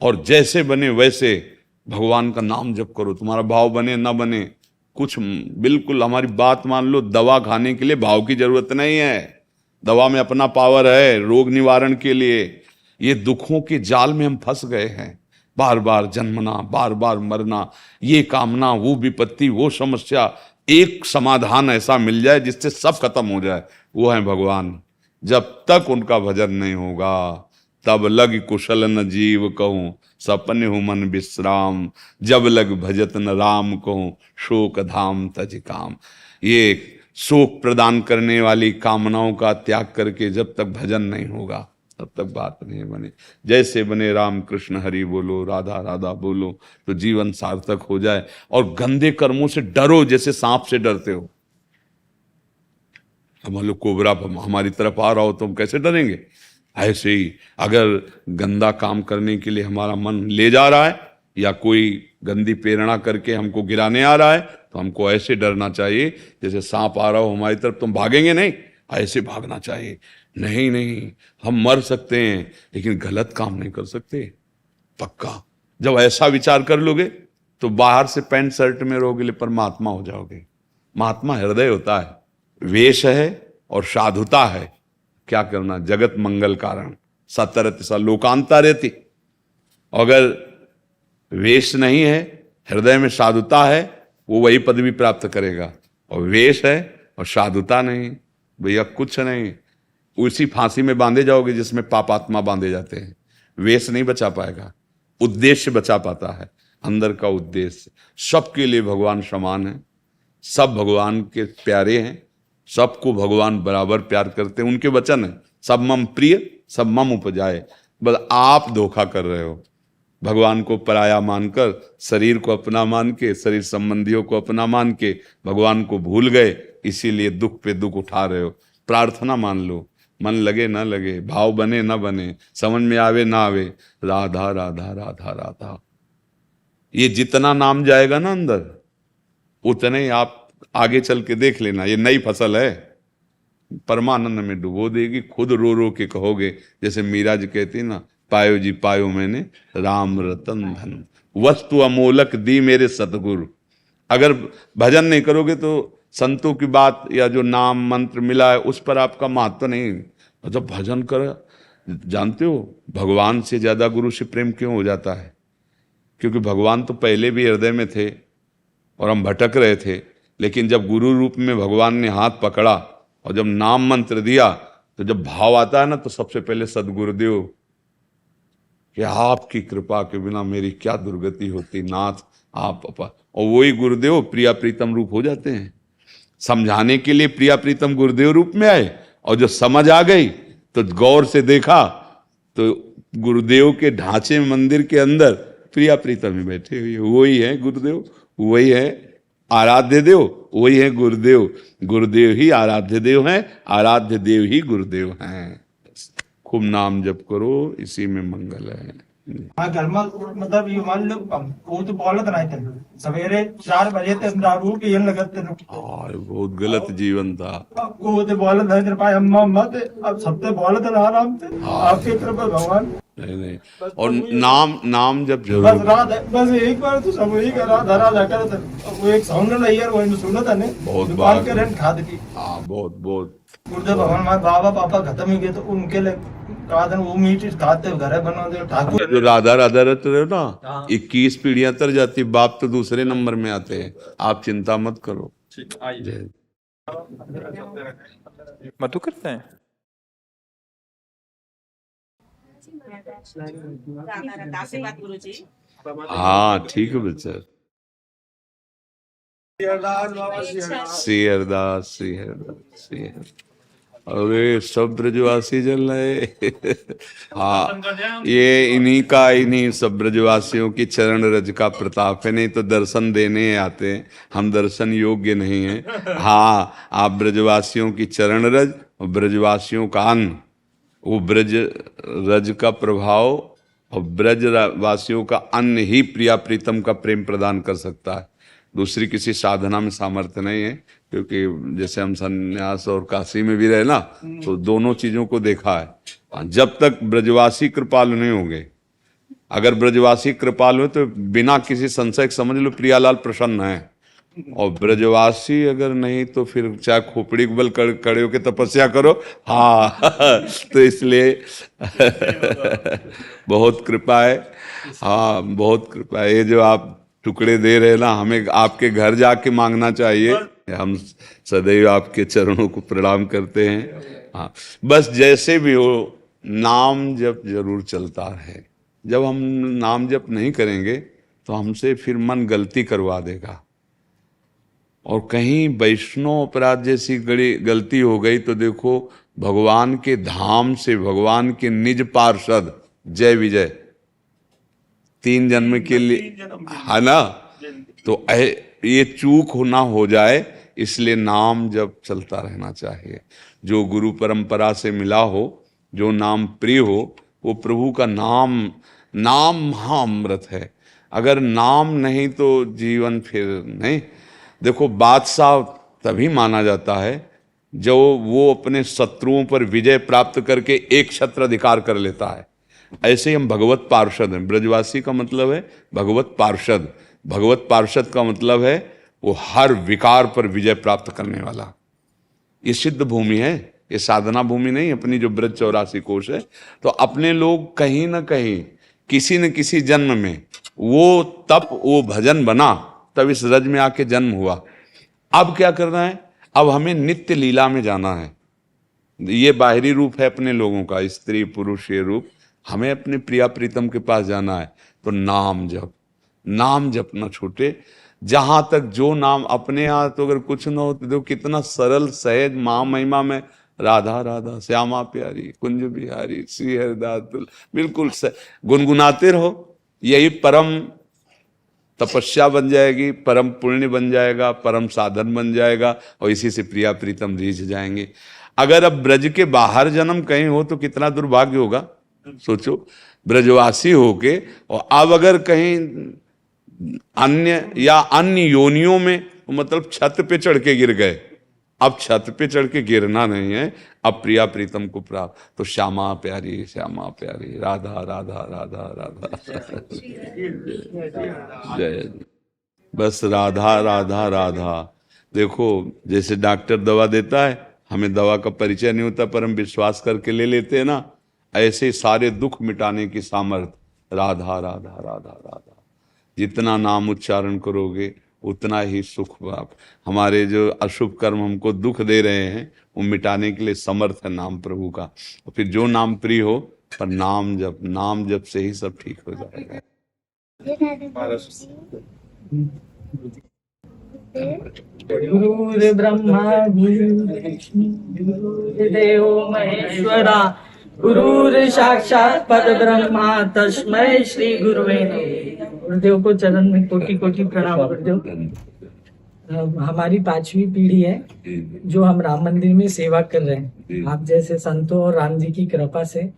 और जैसे बने वैसे भगवान का नाम जप करो। तुम्हारा भाव बने ना बने, कुछ बिल्कुल हमारी बात मान लो, दवा खाने के लिए भाव की जरूरत नहीं है। दवा में अपना पावर है रोग निवारण के लिए। ये दुखों के जाल में हम फंस गए हैं, बार बार जन्मना, बार बार मरना, ये कामना, वो विपत्ति, वो समस्या। एक समाधान ऐसा मिल जाए जिससे सब खत्म हो जाए, वो है भगवान। जब तक उनका भजन नहीं होगा तब लग कुशल न जीव कहूं, सपने हूं मन विश्राम। जब लग भजत न राम कहूं, शोक धाम तज काम। ये शोक प्रदान करने वाली कामनाओं का त्याग करके जब तक भजन नहीं होगा तब तक बात नहीं बने। जैसे बने राम कृष्ण हरि बोलो, राधा राधा बोलो, तो जीवन सार्थक हो जाए। और गंदे कर्मों से डरो जैसे सांप से डरते हो। अब मान लो कोबरा हमारी तरफ आ रहा हो तो हम कैसे डरेंगे? ऐसे ही अगर गंदा काम करने के लिए हमारा मन ले जा रहा है या कोई गंदी प्रेरणा करके हमको गिराने आ रहा है, तो हमको ऐसे डरना चाहिए जैसे सांप आ रहा हो हमारी तरफ, तुम भागेंगे नहीं, ऐसे भागना चाहिए। नहीं नहीं, हम मर सकते हैं लेकिन गलत काम नहीं कर सकते, पक्का। जब ऐसा विचार कर लोगे तो बाहर से पैंट शर्ट में रहोगे पर महात्मा हो जाओगे। महात्मा हृदय होता है, वेश है और साधुता है। क्या करना? जगत मंगल कारण सतरत सा लोकांता रहती। अगर वेश नहीं है, हृदय में साधुता है, वो वही पदवी प्राप्त करेगा। और वेश है और साधुता नहीं, भैया कुछ नहीं, उसी फांसी में बांधे जाओगे जिसमें पापात्मा बांधे जाते हैं। वेश नहीं बचा पाएगा, उद्देश्य बचा पाता है, अंदर का उद्देश्य। सबके लिए भगवान समान है, सब भगवान के प्यारे हैं, सबको भगवान बराबर प्यार करते हैं। उनके वचन है सब मम प्रिय सब मम उपजाए। बस आप धोखा कर रहे हो, भगवान को पराया मानकर, शरीर को अपना मान के, शरीर संबंधियों को अपना मान के भगवान को भूल गए, इसीलिए दुख पे दुख उठा रहे हो। प्रार्थना मान लो, मन लगे ना लगे, भाव बने ना बने, समझ में आवे ना आवे, राधा राधा राधा राधा। ये जितना नाम जाएगा ना अंदर, उतने ही आप आगे चल के देख लेना, ये नई फसल है, परमानंद में डुबो देगी। खुद रो रो के कहोगे, जैसे मीरा जी कहती ना, पायो जी पायो मैंने राम रतन धन, वस्तु अमोलक दी मेरे सतगुरु। अगर भजन नहीं करोगे तो संतों की बात या जो नाम मंत्र मिला है उस पर आपका महत्व नहीं। मतलब भजन कर, जानते हो भगवान से ज्यादा गुरु से प्रेम क्यों हो जाता है? क्योंकि भगवान तो पहले भी हृदय में थे और हम भटक रहे थे, लेकिन जब गुरु रूप में भगवान ने हाथ पकड़ा और जब नाम मंत्र दिया, तो जब भाव आता है ना, तो सबसे पहले सदगुरुदेव कि आपकी कृपा के बिना मेरी क्या दुर्गति होती, नाथ आप पापा। और वही गुरुदेव प्रिया प्रीतम रूप हो जाते हैं। समझाने के लिए प्रिया प्रीतम गुरुदेव रूप में आए, और जो समझ आ गई तो गौर से देखा तो गुरुदेव के ढांचे मंदिर के अंदर प्रिया प्रीतम ही बैठे हुए, वही है गुरुदेव, वही है आराध्य देव, वही है गुरुदेव। गुरुदेव ही आराध्य देव हैं, आराध्य देव ही गुरुदेव हैं। खूब नाम जप करो, इसी में मंगल है। हाँ घर में मतलब ये मान लो वो तो बोलत नहीं थे सवेरे 4 बजे तक दारू पियन लगत थे और बहुत गलत जीवन था। आपको वो तो बोलत नहीं थे पाए अम्मा मत अब सब तो बोलत ना आराम से आपकी कृपा भगवान नहीं नहीं, और नाम जब बस जरूर। रात बस एक बार तो सब ही करा धरा जाकर वो एक साउंड नहीं यार वो सुना था ने बहुत दुकान बार। के रेंट खाद की हाँ बहुत बहुत। गुरुदेव भगवान हमारे बाबा पापा खत्म ही गए तो उनके लिए कादन वो मीट खाते घर बना दे ठाकुर जो राधा राधा रहते रहे ना, 21 पीढ़ियां तर जाती, बाप तो दूसरे नंबर में आते हैं। आप चिंता मत करो। जय। मधु करते हैं। आशीर्वाद गुरुजी। हाँ ठीक है बच्चा। श्री अरदास श्री अरदास श्री अरदास। अरे सब ब्रजवासी जल रहे। हाँ ये इन्हीं सब ब्रजवासियों की चरण रज का प्रताप है, नहीं तो दर्शन देने आते हैं, हम दर्शन योग्य नहीं हैं। हाँ आप ब्रजवासियों की चरण रज और ब्रजवासियों का अन्न, वो ब्रज रज का प्रभाव और ब्रज वासियों का अन्न ही प्रिया प्रीतम का प्रेम प्रदान कर सकता है। दूसरी किसी साधना में सामर्थ्य नहीं है, क्योंकि जैसे हम संन्यास और काशी में भी रहे ना, तो दोनों चीजों को देखा है। जब तक ब्रजवासी कृपालु नहीं होंगे, अगर ब्रजवासी कृपालु है तो बिना किसी संशय के समझ लो प्रियालाल प्रसन्न है, और ब्रजवासी अगर नहीं तो फिर चाहे खोपड़ी के बल खड़े होकर तपस्या करो। हाँ तो इसलिए बहुत कृपा है। हाँ बहुत कृपा है। ये जो आप टुकड़े दे रहे ना, हमें आपके घर जाके मांगना चाहिए। हम सदैव आपके चरणों को प्रणाम करते हैं। हाँ बस जैसे भी हो नाम जप जरूर चलता है। जब हम नाम जप नहीं करेंगे तो हमसे फिर मन गलती करवा देगा, और कहीं वैष्णव अपराध जैसी बड़ी गलती हो गई तो देखो भगवान के धाम से, भगवान के निज पार्षद जय विजय 3 जन्म के लिए, है ना। तो ये चूक ना हो जाए, इसलिए नाम जब चलता रहना चाहिए। जो गुरु परंपरा से मिला हो, जो नाम प्रिय हो, वो प्रभु का नाम महाअमृत है। अगर नाम नहीं तो जीवन फिर नहीं। देखो बादशाह तभी माना जाता है जो वो अपने शत्रुओं पर विजय प्राप्त करके एक छत्र अधिकार कर लेता है। ऐसे ही हम भगवत पार्षद हैं। ब्रजवासी का मतलब है भगवत पार्षद। भगवत पार्षद का मतलब है वो हर विकार पर विजय प्राप्त करने वाला। ये सिद्ध भूमि है, ये साधना भूमि नहीं अपनी जो ब्रज 84 कोश है। तो अपने लोग कहीं ना कहीं किसी न किसी जन्म में वो तप वो भजन बना, तब इस रज में आके जन्म हुआ। अब क्या करना है? अब हमें नित्य लीला में जाना है। ये बाहरी रूप है अपने लोगों का, स्त्री पुरुष ये रूप। हमें अपने प्रिया प्रीतम के पास जाना है। तो नाम जप न छूटे। जहां तक जो नाम अपने यहाँ तो अगर कुछ ना हो तो देखो कितना सरल सहज महा महिमा में राधा राधा श्यामा प्यारी कुंज बिहारी श्री हरिदास, बिल्कुल गुनगुनाते रहो। यही परम तपस्या बन जाएगी, परम पुण्य बन जाएगा, परम साधन बन जाएगा, और इसी से प्रिया प्रीतम रीझ जाएंगे। अगर अब ब्रज के बाहर जन्म कहीं हो तो कितना दुर्भाग्य होगा। सोचो ब्रजवासी होके और अब अगर कहीं अन्य योनियों में, मतलब छत पे चढ़ के गिर गए। अब छत पे चढ़ के गिरना नहीं है, अब प्रिया प्रीतम को प्राप्त। तो श्यामा प्यारी राधा राधा राधा राधा जय। बस राधा राधा राधा। देखो जैसे डॉक्टर दवा देता है, हमें दवा का परिचय नहीं होता पर हम विश्वास करके ले लेते हैं ना, ऐसे सारे दुख मिटाने की सामर्थ्य राधा राधा राधा राधा। जितना नाम उच्चारण करोगे उतना ही सुख प्राप्त। हमारे जो अशुभ कर्म हमको दुख दे रहे हैं वो मिटाने के लिए समर्थ है नाम प्रभु का। और फिर जो नाम प्रिय हो, पर नाम जप से ही सब ठीक हो जाएगा। गुरु ब्रह्मा गुरुदेव महेश्वरा गुरु साक्षात परब्रह्मा तस्मै श्री गुरुवे नमः। गुरुदेव को चरण में कोटि कोटि प्रणाम। गुरुदेव हमारी 5वीं पीढ़ी है जो हम राम मंदिर में सेवा कर रहे हैं। आप जैसे संतों और राम जी की कृपा से,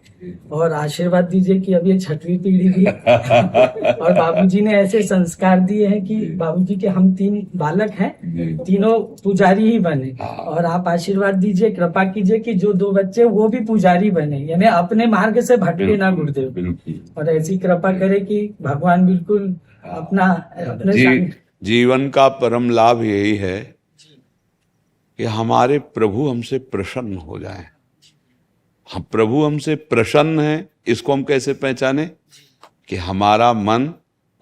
और आशीर्वाद दीजिए कि अब ये 6वीं पीढ़ी भी और बाबूजी ने ऐसे संस्कार दिए हैं कि बाबूजी के हम 3 बालक हैं, तीनों पुजारी ही बने। और आप आशीर्वाद दीजिए, कृपा कीजिए कि जो 2 बच्चे वो भी पुजारी बने, यानी अपने मार्ग से भटके ना गुरुदेव। और ऐसी कृपा करे कि भगवान बिल्कुल अपने जीवन का परम लाभ यही है कि हमारे प्रभु हमसे प्रसन्न हो जाएं। हम प्रभु हमसे प्रसन्न है, इसको हम कैसे पहचाने? कि हमारा मन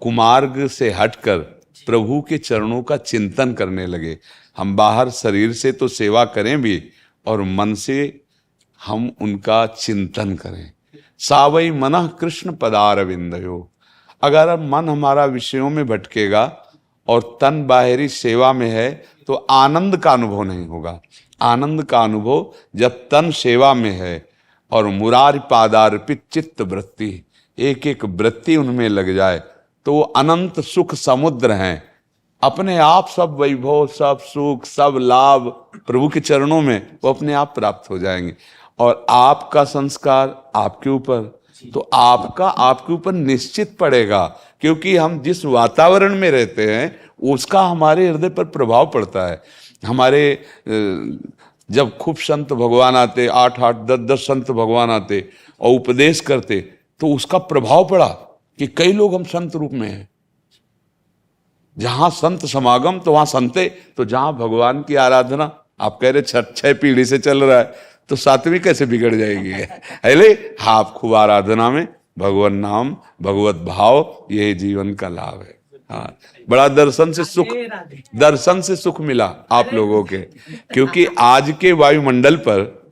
कुमार्ग से हटकर प्रभु के चरणों का चिंतन करने लगे। हम बाहर शरीर से तो सेवा करें भी, और मन से हम उनका चिंतन करें। सावई मनः कृष्ण पदारविंदयो। अगर मन हमारा विषयों में भटकेगा और तन बाहरी सेवा में है तो आनंद का अनुभव नहीं होगा। आनंद का अनुभव जब तन सेवा में है और मुरारी पादार्पित चित्त वृत्ति, एक एक वृत्ति उनमें लग जाए तो वो अनंत सुख समुद्र हैं। अपने आप सब वैभव, सब सुख, सब लाभ प्रभु के चरणों में वो अपने आप प्राप्त हो जाएंगे। और आपका संस्कार आपके ऊपर, तो आपका आपके ऊपर निश्चित पड़ेगा, क्योंकि हम जिस वातावरण में रहते हैं उसका हमारे हृदय पर प्रभाव पड़ता है। हमारे जब खूब संत भगवान आते, 8-8, 10-10 संत भगवान आते और उपदेश करते, तो उसका प्रभाव पड़ा कि कई लोग हम संत रूप में हैं। जहां संत समागम तो वहां संते, तो जहां भगवान की आराधना, आप कह रहे 6 पीढ़ी से चल रहा है, तो 7वीं कैसे बिगड़ जाएगी? अरे आप खूब आराधना में भगवान नाम, भगवत भाव, यही जीवन का लाभ है। हाँ, बड़ा दर्शन से सुख मिला आप लोगों के, क्योंकि आज के वायुमंडल पर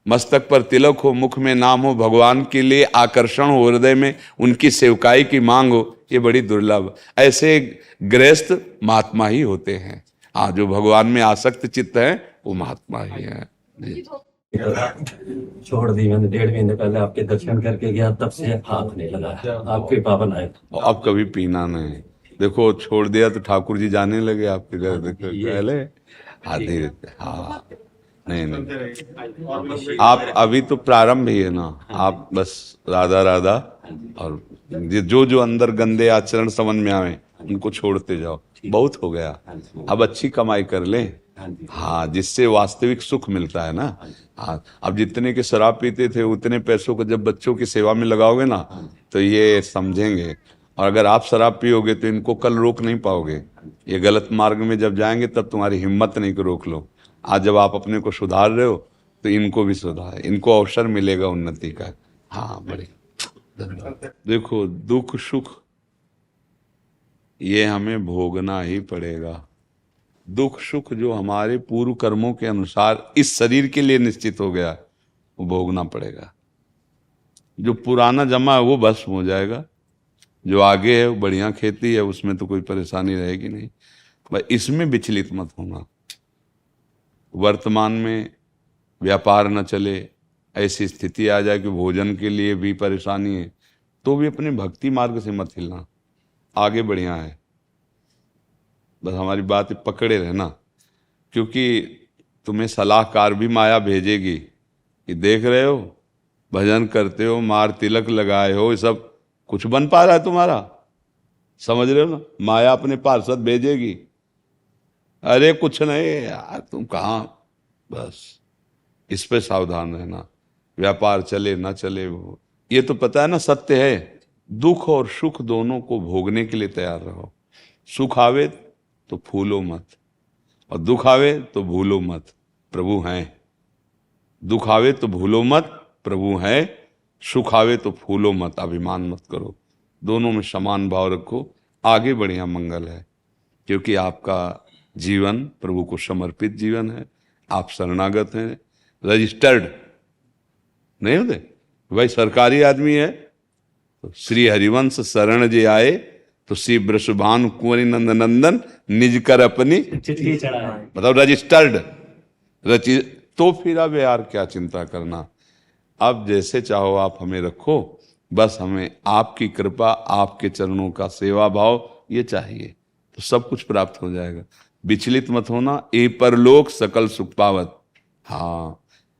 मस्तक पर तिलक हो, मुख में नाम हो, भगवान के लिए आकर्षण हो, हृदय में उनकी सेवकाई की मांग हो, ये बड़ी दुर्लभ। ऐसे गृहस्थ महात्मा ही होते हैं। हाँ, जो भगवान में आसक्त चित्त है वो महात्मा ही है। छोड़ दी मैंने, 1.5 महीने पहले आपके दर्शन करके गया, तब से हाथ नहीं लगाया। आपके पावन आए अब कभी पीना नहीं। देखो छोड़ दिया तो ठाकुर जी जाने लगे आपके घर। देखो पहले आधी। हाँ, नहीं, आप अभी तो प्रारंभ ही है ना। आप बस राधा राधा, और जो जो अंदर गंदे आचरण समझ में आवे उनको छोड़ते जाओ। बहुत हो गया, अब अच्छी कमाई कर ले। हाँ, जिससे वास्तविक सुख मिलता है ना। हाँ, अब जितने के शराब पीते थे उतने पैसों को जब बच्चों की सेवा में लगाओगे ना, तो ये समझेंगे। और अगर आप शराब पियोगे तो इनको कल रोक नहीं पाओगे। ये गलत मार्ग में जब जाएंगे तब तुम्हारी हिम्मत नहीं को रोक लो। आज जब आप अपने को सुधार रहे हो तो इनको भी सुधार, इनको अवसर मिलेगा उन्नति का। हाँ, बड़ी देखो, दुख सुख ये हमें भोगना ही पड़ेगा। दुख सुख जो हमारे पूर्व कर्मों के अनुसार इस शरीर के लिए निश्चित हो गया, वो भोगना पड़ेगा। जो पुराना जमा है वो भस्म हो जाएगा, जो आगे है वो बढ़िया खेती है, उसमें तो कोई परेशानी रहेगी नहीं। भाई इसमें विचलित मत होना। वर्तमान में व्यापार न चले, ऐसी स्थिति आ जाए कि भोजन के लिए भी परेशानी है, तो भी अपने भक्ति मार्ग से मत हिलना। आगे बढ़िया है, बस हमारी बात पकड़े रहना। क्योंकि तुम्हें सलाहकार भी माया भेजेगी कि देख रहे हो, भजन करते हो, मार तिलक लगाए हो, ये सब कुछ बन पा रहा है तुम्हारा? समझ रहे हो ना? माया अपने पार्षद भेजेगी, अरे कुछ नहीं यार, तुम कहाँ। बस इस पे सावधान रहना। व्यापार चले ना चले, वो ये तो पता है ना, सत्य है। दुख और सुख दोनों को भोगने के लिए तैयार रहो। सुख आवे तो फूलो मत, और दुख आवे तो भूलो मत, प्रभु हैं। दुख आवे तो भूलो मत, प्रभु हैं। सुख आवे तो फूलो मत, अभिमान मत करो। दोनों में समान भाव रखो, आगे बढ़िया मंगल है। क्योंकि आपका जीवन प्रभु को समर्पित जीवन है। आप शरणागत हैं, रजिस्टर्ड नहीं होते भाई। सरकारी आदमी है तो श्री हरिवंश शरण जे आए, तो श्री वृषभानु कुंवरी नंद नंदन निज कर अपनी चिट्ठी चढ़ाए, मतलब रजिस्टर्ड। तो फिर अब यार क्या चिंता करना। अब जैसे चाहो आप हमें रखो, बस हमें आपकी कृपा, आपके चरणों का सेवा भाव ये चाहिए, तो सब कुछ प्राप्त हो जाएगा। विचलित मत होना, ए परलोक सकल सुख पावत। हाँ,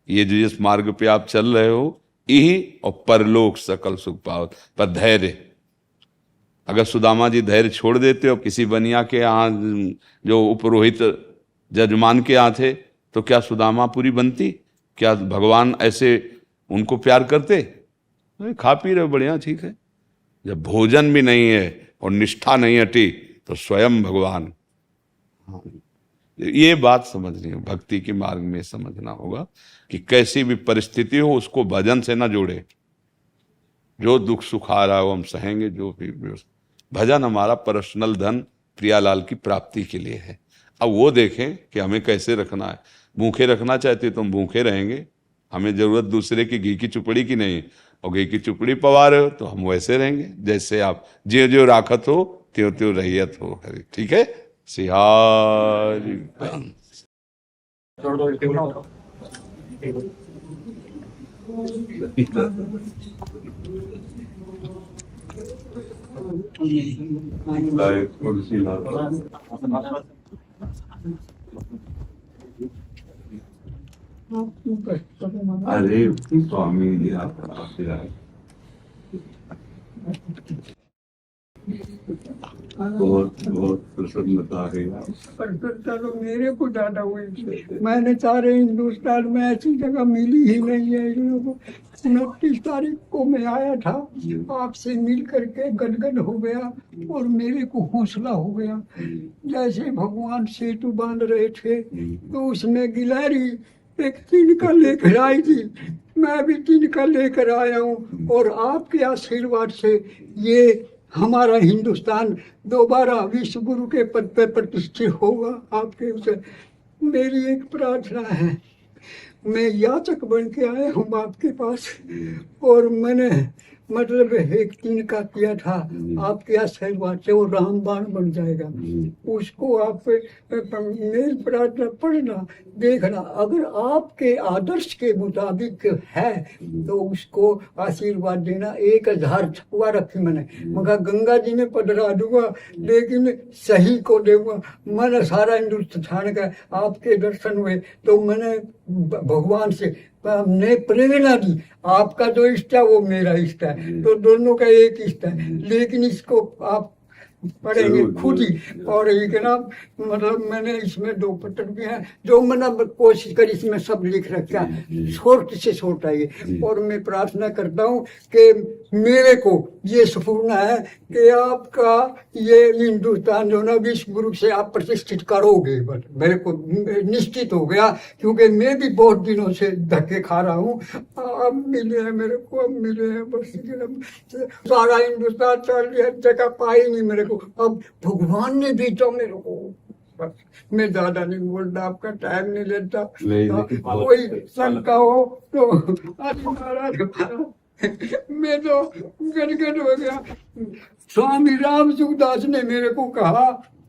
ये जो जिस मार्ग पे आप चल रहे हो, यही और परलोक सकल सुख पावत, पर धैर्य। अगर सुदामा जी धैर्य छोड़ देते हो, किसी बनिया के यहाँ जो उपरोहित जजमान के यहाँ थे, तो क्या सुदामापुरी बनती? क्या भगवान ऐसे उनको प्यार करते? खा पी रहे बढ़िया, ठीक है। जब भोजन भी नहीं है और निष्ठा नहीं हटी, तो स्वयं भगवान। ये बात समझनी है, भक्ति के मार्ग में समझना होगा कि कैसी भी परिस्थिति हो उसको भजन से ना जोड़े। जो दुख सुख आ रहा हो हम सहेंगे, जो भी भजन हमारा पर्सनल धन प्रियालाल की प्राप्ति के लिए है। अब वो देखें कि हमें कैसे रखना है। भूखे रखना चाहते तो हम भूखे रहेंगे, हमें जरूरत दूसरे की घी की चुपड़ी की नहीं, और घी की चुपड़ी पवा रहे हो तो हम वैसे रहेंगे जैसे आप ज्यो ज्यो राखत हो त्यों त्यों रहियत हो। ठीक है, सिहारी। अरे स्वामी जी आपका आशीर्वाद। बहुत बहुत प्रसन्नता है। प्रसन्नता तो मेरे को ज्यादा हुई। मैंने सारे हिंदुस्तान में ऐसी जगह मिली ही नहीं है इन लोगों को। 29 तारीख को मैं आया था, आपसे मिल करके गदगद हो गया और मेरे को हौसला हो गया। जैसे भगवान सेतु बांध रहे थे तो उसमें गिलहरी एक तिनका लेकर आई थी, मैं भी तिनका लेकर आया हूँ। और आपके आशीर्वाद से ये हमारा हिंदुस्तान दोबारा विश्व गुरु के पद पर प्रतिष्ठित होगा। आपके उसे मेरी एक प्रार्थना है, मैं याचक बन के आया हूँ आपके पास, और मैंने मतलब एक तिनका किया था, आपके आशीर्वाद से वो रामबाण बन जाएगा। उसको आप मेरी प्रार्थना पढ़ना, देखना, अगर आपके आदर्श के मुताबिक है तो उसको आशीर्वाद देना। 1000 छुआ रखी मैंने, मगर गंगा जी में पधरा दूंगा लेकिन सही को दूंगा। मैंने सारा हिंदुस्तान का आपके दर्शन हुए तो मैंने भगवान से ने प्रेरणा दी, आपका जो इष्ट है वो मेरा इष्ट है, तो दोनों का एक इष्ट है। लेकिन इसको आप पढ़ेंगे खुद ही। और एक ना मतलब मैंने इसमें 2 पत्र भी हैं जो मैंने कोशिश करी, इसमें सब लिख रखा है, शॉर्ट से शॉर्ट है ये। और मैं प्रार्थना करता हूँ कि मेरे को ये सपूर्ण है कि आपका ये हिंदुस्तान जो ना विश्व गुरु से आप प्रतिष्ठित करोगे। बस मेरे को निश्चित हो गया, क्योंकि मैं भी बहुत दिनों से धक्के खा रहा हूँ। अब मिले हैं मेरे को, अब मिले हैं बस। सारा हिंदुस्तान चल रही है, जगह पाई नहीं मेरे को। अब भगवान ने भेजा मेरे को। बस मैं ज्यादा नहीं बोलता, आपका टाइम नहीं लेता। कोई शंका हो तो महाराज मैं तो गदगद हो गया। स्वामी राम सुखदास ने मेरे को कहा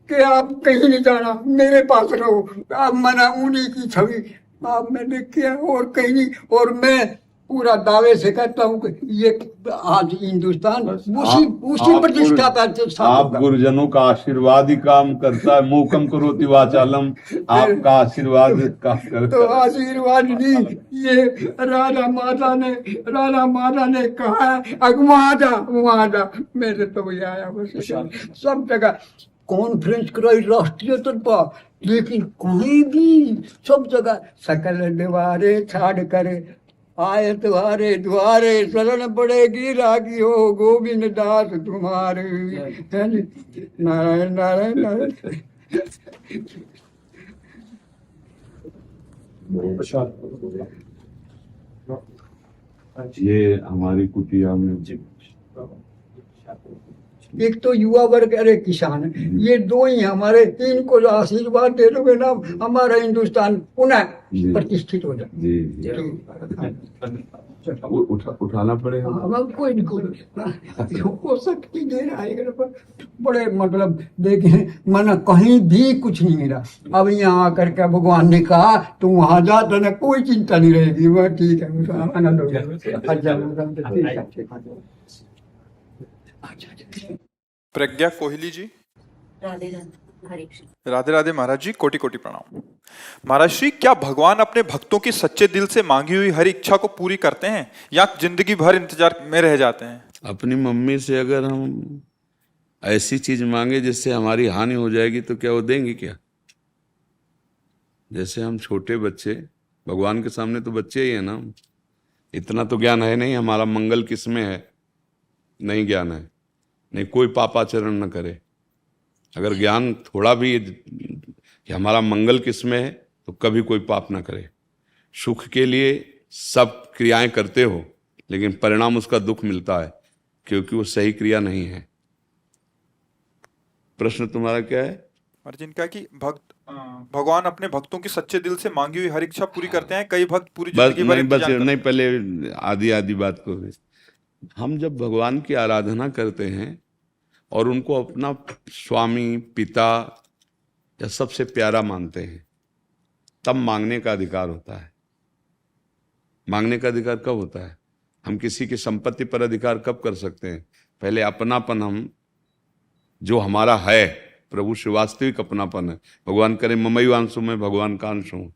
कि आप कहीं नहीं जाना, मेरे पास रहो। अब मना उन्हीं की छवि आप मैंने किया और कहीं नहीं। और मैं पूरा दावे से कहता हूँ कि ये आज हिंदुस्तान उसी प्रतिष्ठा पर। आप गुरुजनों का आशीर्वाद ही काम करता है। मूकम करोति वाचालम, आपका आशीर्वाद काम करता तो आशीर्वाद नहीं, ये राधा माता ने कहा है वहाँ जा, मेरे तो वही आया बस। सब जगह कॉन्फ्रेंस कराई राष्ट्रीय स्तर पर, लेकिन कहीं भी सब जगह सकल द्वारे छाड़ करे आए द्वारे द्वारे, शरण पड़ेगी रागी हो गोविंद दास तुम्हारे। नारायण नारायण नारायण। ये हमारी कुटिया में एक तो युवा वर्ग, अरे किसान, ये 2 ही हमारे। इनको जो आशीर्वाद दे दोगे ना, हमारा हिंदुस्तान पुनः प्रतिष्ठित हो जाए। उठाना पड़ेगा। कोई नहीं हो शक्ति दे रहा है बड़े, मतलब देखें मन कहीं भी कुछ नहीं मिला। अब यहाँ आकर के भगवान ने कहा तू वहां जा, तो ना कोई चिंता नहीं रहेगी। वह ठीक है, आनंद हो गया। प्रज्ञा कोहली जी। राधे राधे। हरे राधे राधे महाराज जी, कोटि कोटि प्रणाम। महाराज श्री, क्या भगवान अपने भक्तों की सच्चे दिल से मांगी हुई हर इच्छा को पूरी करते हैं या जिंदगी भर इंतजार में रह जाते हैं? अपनी मम्मी से अगर हम ऐसी चीज मांगे जिससे हमारी हानि हो जाएगी तो क्या वो देंगे क्या? जैसे हम छोटे बच्चे, भगवान के सामने तो बच्चे ही है ना, इतना तो ज्ञान है नहीं हमारा मंगल किस में है, नहीं ज्ञान है, नहीं कोई पापाचरण न करे। अगर ज्ञान थोड़ा भी कि हमारा मंगल किस में है तो कभी कोई पाप ना करे। सुख के लिए सब क्रियाएं करते हो लेकिन परिणाम उसका दुख मिलता है क्योंकि वो सही क्रिया नहीं है। प्रश्न तुम्हारा क्या है? महाराज जी, इनका कि भगवान अपने भक्तों की सच्चे दिल से मांगी हुई हर इच्छा पूरी करते हैं, कई भक्त पूरी बस जिंदगी भर नहीं, बस इंतजार नहीं, पहले आधी आधी बात को हम जब भगवान की आराधना करते हैं और उनको अपना स्वामी, पिता या सबसे प्यारा मानते हैं, तब मांगने का अधिकार होता है। मांगने का अधिकार कब होता है? हम किसी की संपत्ति पर अधिकार कब कर सकते हैं? पहले अपनापन, हम जो हमारा है प्रभु से वास्तविक अपनापन है। भगवान करे ममैवांशु में भगवान का अंश हूं,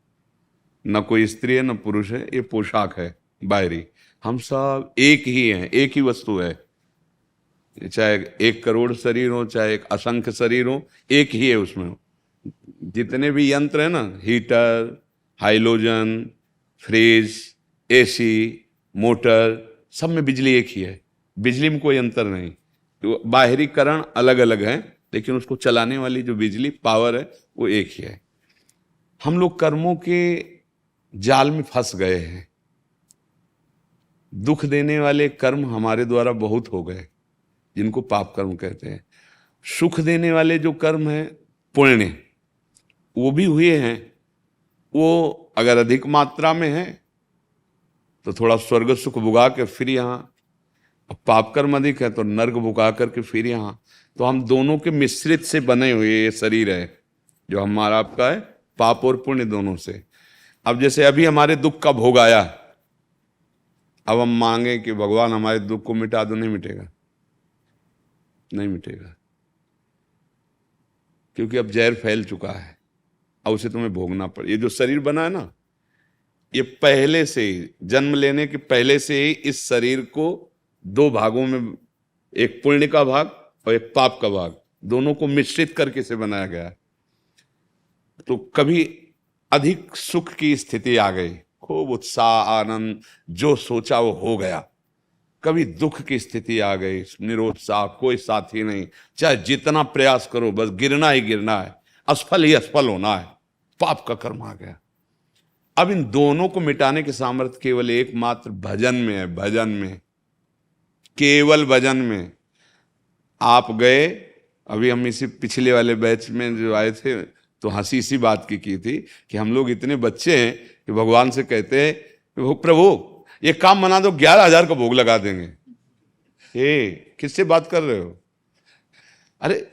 न कोई स्त्री है न पुरुष है, ये पोशाक है बाहरी। हम सब एक ही हैं, एक ही वस्तु है। चाहे 1 करोड़ शरीर हो, चाहे एक असंख्य शरीर हो, एक ही है उसमें। जितने भी यंत्र है ना, heater, halogen, fridge, AC, motor, सब में बिजली एक ही है। बिजली में कोई अंतर नहीं। तो बाहरीकरण अलग अलग है लेकिन उसको चलाने वाली जो बिजली पावर है वो एक ही है। हम लोग कर्मों के जाल में फंस गए हैं। दुख देने वाले कर्म हमारे द्वारा बहुत हो गए जिनको पाप कर्म कहते हैं। सुख देने वाले जो कर्म हैं पुण्य, वो भी हुए हैं। वो अगर अधिक मात्रा में है तो थोड़ा स्वर्ग सुख भुगा के फिर यहाँ, पाप कर्म अधिक है तो नर्क भुगा करके फिर यहाँ। तो हम दोनों के मिश्रित से बने हुए ये शरीर है जो हमारा आपका है, पाप और पुण्य दोनों से। अब जैसे अभी हमारे दुख का भोग आया, अब हम मांगे कि भगवान हमारे दुख को मिटा दो, नहीं मिटेगा, नहीं मिटेगा, क्योंकि अब जहर फैल चुका है, अब उसे तुम्हें भोगना पड़े। ये जो शरीर बना है ना, ये पहले से ही, जन्म लेने के पहले से ही इस शरीर को 2 भागों में, एक पुण्य का भाग और एक पाप का भाग, दोनों को मिश्रित करके से बनाया गया है। तो कभी अधिक सुख की स्थिति आ गई, खूब उत्साह आनंद, जो सोचा वो हो गया। कभी दुख की स्थिति आ गई, निरुत्साह, कोई साथी नहीं, चाहे जितना प्रयास करो बस गिरना ही गिरना है, असफल ही असफल होना है, पाप का कर्म आ गया। अब इन दोनों को मिटाने की सामर्थ्य केवल एकमात्र भजन में है। भजन में, केवल भजन में। आप गए, अभी हम इसी पिछले वाले बैच में जो आए थे तो हंसी इसी बात की थी कि हम लोग इतने बच्चे हैं कि भगवान से कहते हैं कि प्रभु ये काम बना दो, 11,000 का भोग लगा देंगे। किससे बात कर रहे हो? अरे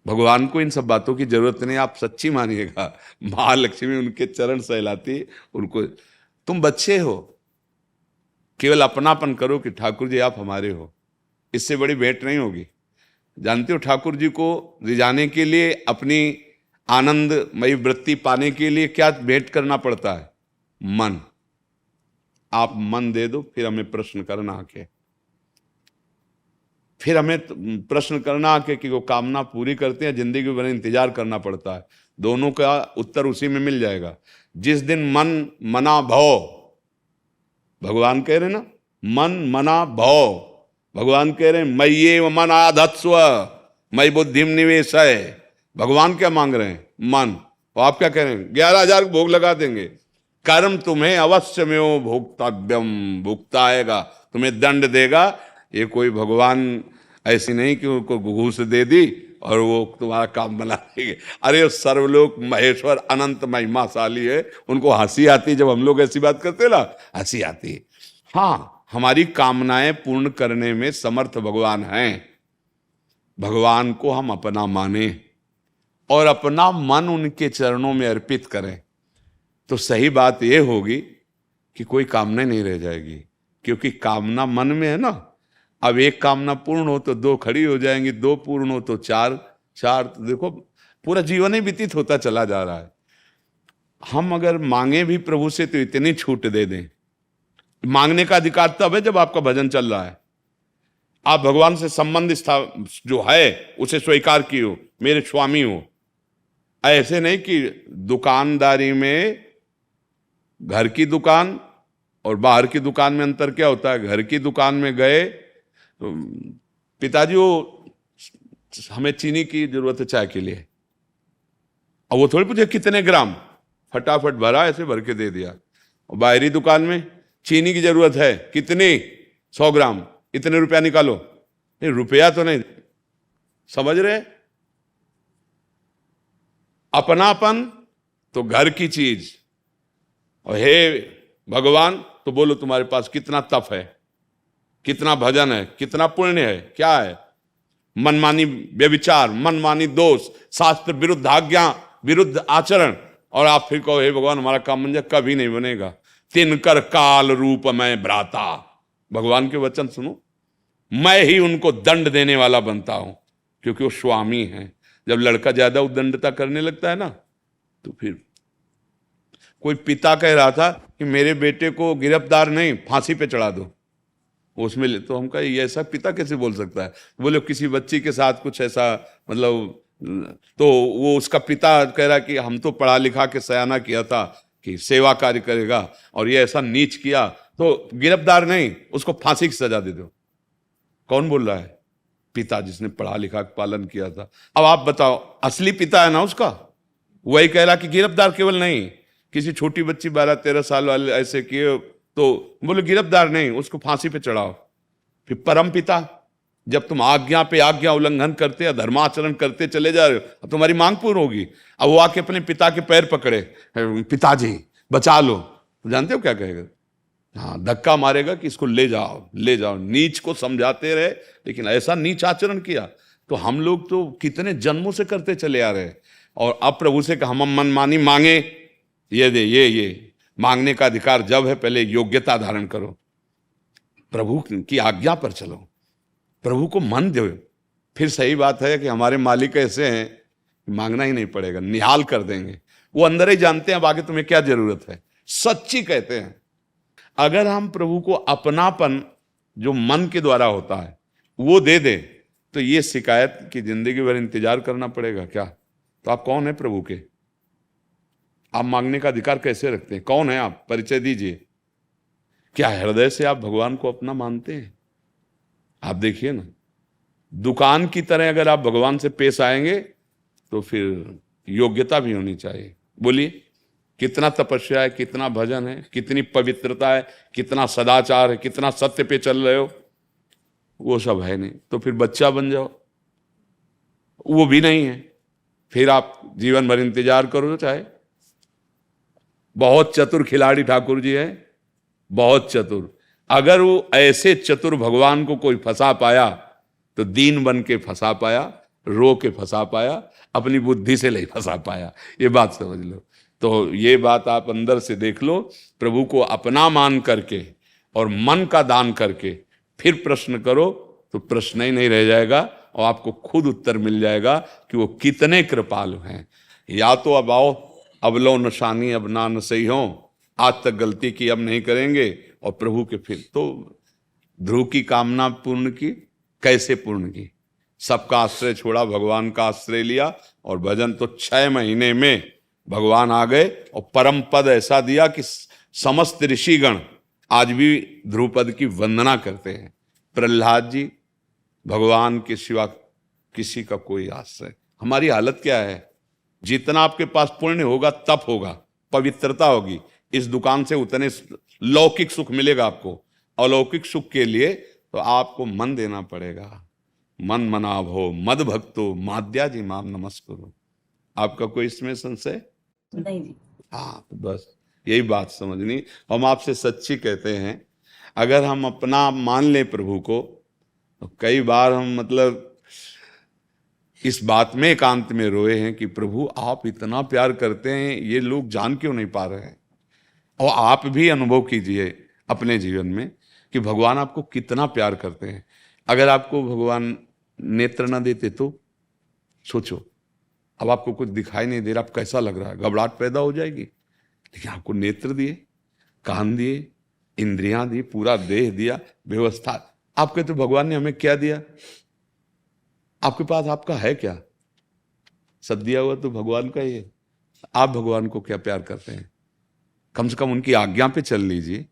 भगवान को इन सब बातों की जरूरत नहीं, आप सच्ची मानिएगा। महालक्ष्मी उनके चरण सहलाती, उनको, तुम बच्चे हो, केवल अपनापन करो कि ठाकुर जी आप हमारे हो, इससे बड़ी भेंट नहीं होगी। जानते हो ठाकुर जी को रिझाने के लिए, अपनी आनंदमयी वृत्ति पाने के लिए क्या भेंट करना पड़ता है? मन। आप मन दे दो, फिर हमें प्रश्न करना आके, फिर हमें प्रश्न करना आके कि वो कामना पूरी करते हैं, जिंदगी भर इंतजार करना पड़ता है। दोनों का उत्तर उसी में मिल जाएगा। जिस दिन मन मना भव, भगवान कह रहे ना, मन मना भव, भगवान कह रहे हैं मय्येव मन आधत्स्व मयि बुद्धिम निवेशय। भगवान क्या मांग रहे हैं? मन। और आप क्या कह रहे हैं? 11,000 भोग लगा देंगे। कर्म तुम्हें अवश्य में हो भोक्तव्यम, भुगता आएगा, तुम्हें दंड देगा। ये कोई भगवान ऐसी नहीं कि उनको घूस दे दी और वो तुम्हारा काम बना देंगे। अरे सर्वलोक महेश्वर अनंत महिमाशाली है, उनको हंसी आती जब हम लोग ऐसी बात करते ना, हंसी आती है। हाँ, हमारी कामनाएं पूर्ण करने में समर्थ भगवान हैं। भगवान को हम अपना माने और अपना मन उनके चरणों में अर्पित करें तो सही बात यह होगी कि कोई कामना नहीं रह जाएगी, क्योंकि कामना मन में है ना। अब एक कामना पूर्ण हो तो 2 खड़ी हो जाएंगी, 2 पूर्ण हो तो 4 चार, तो देखो पूरा जीवन ही व्यतीत होता चला जा रहा है। हम अगर मांगे भी प्रभु से तो इतनी छूट दे दें। मांगने का अधिकार तब है जब आपका भजन चल रहा है, आप भगवान से संबंध जो है उसे स्वीकार किए हो, मेरे स्वामी हो। ऐसे नहीं कि दुकानदारी में घर की दुकान और बाहर की दुकान में अंतर क्या होता है। घर की दुकान में गए तो पिताजी वो हमें चीनी की जरूरत है चाय के लिए, और वो थोड़ी पूछे कितने ग्राम, फटाफट भरा, ऐसे भर के दे दिया। और बाहरी दुकान में चीनी की जरूरत है कितनी, 100 ग्राम, इतने रुपया निकालो। नहीं, रुपया तो नहीं, समझ रहे। अपनापन तो घर की चीज, और हे भगवान तो बोलो तुम्हारे पास कितना तप है, कितना भजन है, कितना पुण्य है, क्या है। मनमानी व्यभिचार, मनमानी दोष, शास्त्र विरुद्ध आज्ञा, विरुद्ध आचरण, और आप फिर कहो हे भगवान हमारा काम बन जाए, कभी नहीं बनेगा। तिनकर काल रूप में भ्राता, भगवान के वचन सुनो, मैं ही उनको दंड देने वाला बनता हूं, क्योंकि वो स्वामी हैं। जब लड़का ज्यादा उद्दंडता करने लगता है ना, तो फिर कोई पिता कह रहा था कि मेरे बेटे को गिरफ्तार नहीं, फांसी पे चढ़ा दो, उसमें ले। तो हम कहा ये ऐसा पिता कैसे बोल सकता है। बोले किसी बच्ची के साथ कुछ ऐसा, मतलब, तो वो उसका पिता कह रहा कि हम तो पढ़ा लिखा के सयाना किया था कि सेवा कार्य करेगा, और ये ऐसा नीच किया, तो गिरफ्तार नहीं, उसको फांसी की सजा दे दो। कौन बोल रहा है? पिता जिसने पढ़ा लिखा पालन किया था। अब आप बताओ, असली पिता है ना उसका, वही कह रहा कि गिरफ्तार केवल नहीं, किसी छोटी बच्ची 12-13 साल वाले ऐसे किए तो बोले गिरफ्तार नहीं, उसको फांसी पे चढ़ाओ। फिर परम पिता, जब तुम आज्ञा पे आज्ञा उल्लंघन करते, धर्माचरण करते चले जा रहे हो, अब तुम्हारी मांग पूर्ण होगी। अब वो आके अपने पिता के पैर पकड़े, पिताजी बचा लो, तो जानते हो क्या कहेगा? हाँ, धक्का मारेगा कि इसको ले जाओ, ले जाओ। नीच को समझाते रहे, लेकिन ऐसा नीच आचरण किया तो हम लोग तो कितने जन्मों से करते चले आ रहे हैं। और अब प्रभु से हम मनमानी मांगे, ये दे, ये मांगने का अधिकार जब है, पहले योग्यता धारण करो, प्रभु की आज्ञा पर चलो, प्रभु को मन दो। फिर सही बात है कि हमारे मालिक ऐसे हैं, मांगना ही नहीं पड़ेगा, निहाल कर देंगे। वो अंदर ही जानते हैं अब आगे तुम्हें क्या जरूरत है, सच्ची कहते हैं। अगर हम प्रभु को अपनापन जो मन के द्वारा होता है वो दे दे, तो ये शिकायत की जिंदगी भर इंतजार करना पड़ेगा क्या? तो आप कौन है प्रभु के? आप मांगने का अधिकार कैसे रखते हैं? कौन है आप? परिचय दीजिए। क्या हृदय से आप भगवान को अपना मानते हैं? आप देखिए ना, दुकान की तरह अगर आप भगवान से पेश आएंगे तो फिर योग्यता भी होनी चाहिए। बोलिए, कितना तपस्या है, कितना भजन है, कितनी पवित्रता है, कितना सदाचार है, कितना सत्य पे चल रहे हो, वो सब है नहीं। तो फिर बच्चा बन जाओ, वो भी नहीं है, फिर आप जीवन भर इंतजार करो। चाहे बहुत चतुर खिलाड़ी ठाकुर जी है, बहुत चतुर। अगर वो ऐसे चतुर भगवान को कोई फंसा पाया तो दीन बन के फंसा पाया, रो के फंसा पाया, अपनी बुद्धि से नहीं फंसा पाया। ये बात समझ लो। तो ये बात आप अंदर से देख लो, प्रभु को अपना मान करके और मन का दान करके फिर प्रश्न करो तो प्रश्न ही नहीं रह जाएगा, और आपको खुद उत्तर मिल जाएगा कि वो कितने कृपालु हैं। या तो अब आओ, अब लो निशानी, अब ना न सही हो, आज तक गलती की अब नहीं करेंगे, और प्रभु के फिर तो ध्रुव की कामना पूर्ण की, कैसे पूर्ण की? सबका आश्रय छोड़ा, भगवान का आश्रय लिया, और भजन तो 6 महीने में भगवान आ गए, और परम पद ऐसा दिया कि समस्त ऋषिगण आज भी ध्रुव पद की वंदना करते हैं। प्रहलाद जी, भगवान के सिवा किसी का कोई आश्रय। हमारी हालत क्या है? जितना आपके पास पुण्य होगा, तप होगा, पवित्रता होगी, इस दुकान से उतने लौकिक सुख मिलेगा आपको। अलौकिक सुख के लिए तो आपको मन देना पड़ेगा। मन मनाव हो मद भक्तो माद्या जी माम नमस्कुरु। आपका कोई इसमें संशय? नहीं जी। हाँ, तो बस यही बात समझनी। हम आपसे सच्ची कहते हैं, अगर हम अपना मान लें प्रभु को, तो कई बार हम मतलब इस बात में एकांत में रोए हैं कि प्रभु आप इतना प्यार करते हैं, ये लोग जान क्यों नहीं पा रहे हैं। और आप भी अनुभव कीजिए अपने जीवन में कि भगवान आपको कितना प्यार करते हैं। अगर आपको भगवान नेत्र न देते तो सोचो, अब आपको कुछ दिखाई नहीं दे रहा, अब कैसा लग रहा है? घबराहट पैदा हो जाएगी। लेकिन आपको नेत्र दिए, कान दिए, इंद्रियां दी, पूरा देह दिया, व्यवस्था। आप कहते भगवान ने हमें क्या दिया? आपके पास आपका है क्या? सब दिया हुआ तो भगवान का ही है। आप भगवान को क्या प्यार करते हैं? कम से कम उनकी आज्ञा पे चल लीजिए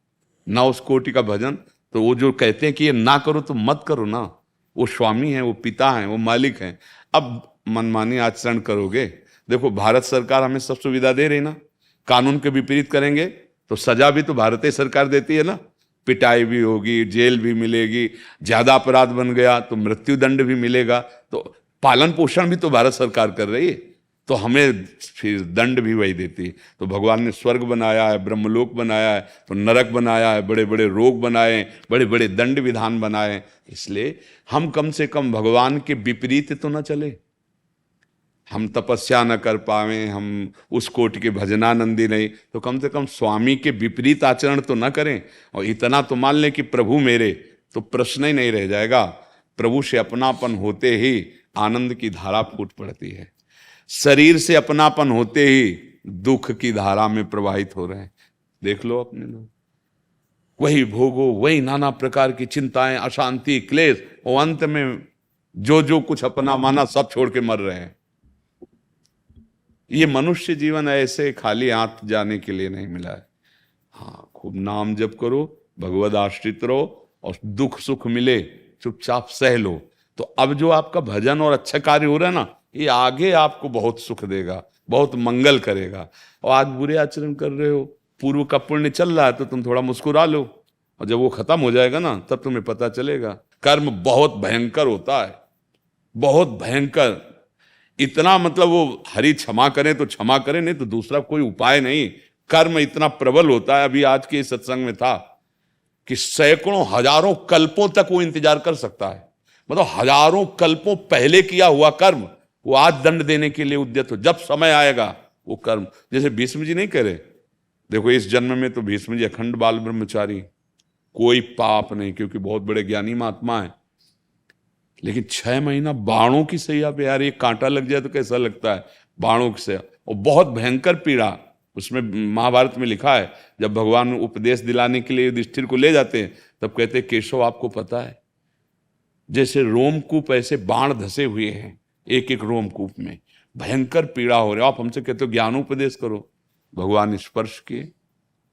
ना। उस कोटि का भजन तो वो जो कहते हैं कि ये ना करो तो मत करो ना। वो स्वामी हैं, वो पिता हैं, वो मालिक हैं। अब मनमानी आचरण करोगे, देखो भारत सरकार हमें सब सुविधा दे रही ना। कानून के विपरीत करेंगे तो सजा भी तो भारतीय सरकार देती है ना। पिटाई भी होगी, जेल भी मिलेगी, ज्यादा अपराध बन गया तो मृत्यु दंड भी मिलेगा। तो पालन पोषण भी तो भारत सरकार कर रही है, तो हमें फिर दंड भी वही देती है। तो भगवान ने स्वर्ग बनाया है, ब्रह्मलोक बनाया है, तो नरक बनाया है, बड़े बड़े रोग बनाए, बड़े बड़े दंड विधान बनाए। इसलिए हम कम से कम भगवान के विपरीत तो न चले। हम तपस्या न कर पावे, हम उस कोटि के भजनानंदी नहीं, तो कम से कम स्वामी के विपरीत आचरण तो न करें। और इतना तो मान लें कि प्रभु मेरे, तो प्रश्न ही नहीं रह जाएगा। प्रभु से अपनापन होते ही आनंद की धारा फूट पड़ती है। शरीर से अपनापन होते ही दुख की धारा में प्रवाहित हो रहे हैं। देख लो अपने लोग, वही भोगो, वही नाना प्रकार की चिंताएं, अशांति, क्लेश, और अंत में जो जो कुछ अपना माना सब छोड़ के मर रहे हैं। ये मनुष्य जीवन ऐसे खाली हाथ जाने के लिए नहीं मिला है। हाँ, खूब नाम जप करो, भगवद आश्रित रहो, और दुख सुख मिले चुपचाप सह लो। तो अब जो आपका भजन और अच्छा कार्य हो रहा है ना, ये आगे आपको बहुत सुख देगा, बहुत मंगल करेगा। और आज बुरे आचरण कर रहे हो, पूर्व का पुण्य चल रहा है तो तुम थोड़ा मुस्कुरा लो, और जब वो खत्म हो जाएगा ना तब तुम्हें पता चलेगा। कर्म बहुत भयंकर होता है, बहुत भयंकर। इतना मतलब वो हरि क्षमा करें तो क्षमा करें, नहीं तो दूसरा कोई उपाय नहीं। कर्म इतना प्रबल होता है। अभी आज के सत्संग में था कि सैकड़ों हजारों कल्पों तक वो इंतजार कर सकता है। मतलब हजारों कल्पों पहले किया हुआ कर्म वो आज दंड देने के लिए उद्यत हो। जब समय आएगा वो कर्म, जैसे भीष्म जी नहीं करे, देखो इस जन्म में तो भीष्म जी अखंड बाल ब्रह्मचारी, कोई पाप नहीं, क्योंकि बहुत बड़े ज्ञानी महात्मा है। लेकिन 6 महीना बाणों की सैया पे, यार एक कांटा लग जाए तो कैसा लगता है, बाणों की सैया, और बहुत भयंकर पीड़ा। उसमें महाभारत में लिखा है, जब भगवान उपदेश दिलाने के लिए युधिष्ठिर को ले जाते हैं तब कहते हैं, केशव आपको पता है जैसे रोमकूप ऐसे बाण धसे हुए हैं, एक एक रोमकूप में भयंकर पीड़ा हो रही है। आप हमसे कहते हो ज्ञानोपदेश करो, भगवान स्पर्श किए,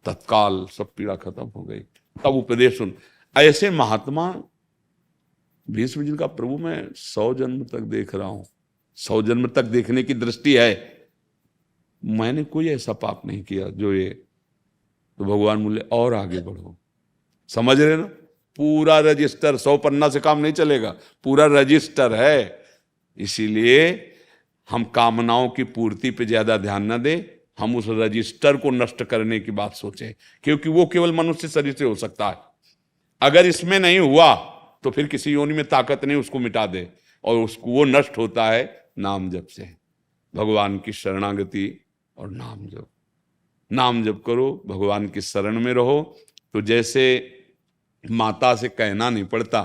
तत्काल सब पीड़ा खत्म हो गई। तब उपदेश सुन। ऐसे महात्मा भीष्म जी का प्रभु मैं 100 जन्म तक देख रहा हूं। 100 जन्म तक देखने की दृष्टि है। मैंने कोई ऐसा पाप नहीं किया जो ये, तो भगवान बोले और आगे बढ़ो। समझ रहे ना, पूरा रजिस्टर, 100 पन्ना से काम नहीं चलेगा, पूरा रजिस्टर है। इसीलिए हम कामनाओं की पूर्ति पे ज्यादा ध्यान न दें, हम उस रजिस्टर को नष्ट करने की बात सोचें, क्योंकि वो केवल मनुष्य शरीर से हो सकता है। अगर इसमें नहीं हुआ तो फिर किसी योनि में ताकत नहीं उसको मिटा दे, और उसको वो नष्ट होता है नाम जप से। भगवान की शरणागति और नाम जप, नाम जप करो, भगवान की शरण में रहो। तो जैसे माता से कहना नहीं पड़ता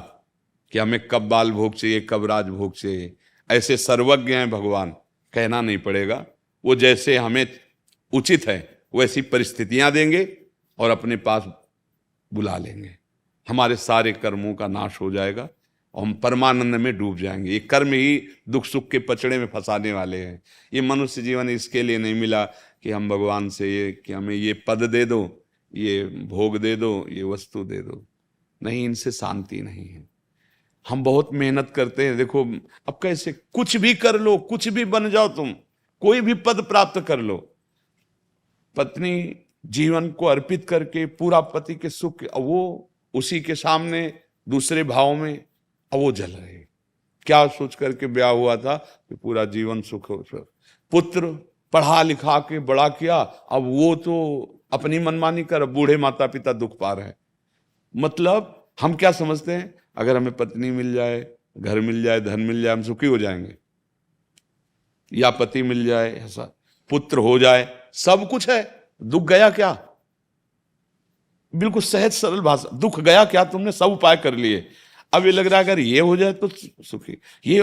कि हमें कब बाल भोग चाहिए, कब राज भोग चाहिए, ऐसे सर्वज्ञ हैं भगवान, कहना नहीं पड़ेगा। वो जैसे हमें उचित है वैसी परिस्थितियां देंगे और अपने पास बुला लेंगे। हमारे सारे कर्मों का नाश हो जाएगा और हम परमानंद में डूब जाएंगे। ये कर्म ही दुख सुख के पचड़े में फंसाने वाले हैं। ये मनुष्य जीवन इसके लिए नहीं मिला कि हम भगवान से ये कि हमें ये पद दे दो, ये भोग दे दो, ये वस्तु दे दो। नहीं, इनसे शांति नहीं है। हम बहुत मेहनत करते हैं। देखो अब कैसे कुछ भी कर लो, कुछ भी बन जाओ, तुम कोई भी पद प्राप्त कर लो, पत्नी जीवन को अर्पित करके पूरा पति के सुख, वो उसी के सामने दूसरे भाव में, अब वो जल रहे। क्या सोच करके ब्याह हुआ था कि पूरा जीवन सुख हो। पुत्र पढ़ा लिखा के बड़ा किया, अब वो तो अपनी मनमानी कर, बूढ़े माता पिता दुख पा रहे हैं। मतलब हम क्या समझते हैं, अगर हमें पत्नी मिल जाए, घर मिल जाए, धन मिल जाए, हम सुखी हो जाएंगे, या पति मिल जाए, ऐसा पुत्र हो जाए, सब कुछ है, दुख गया क्या? बिल्कुल सहज सरल भाषा, दुख गया क्या? तुमने सब उपाय कर लिए, अब ये लग रहा है अगर ये हो जाए तो सुखी। ये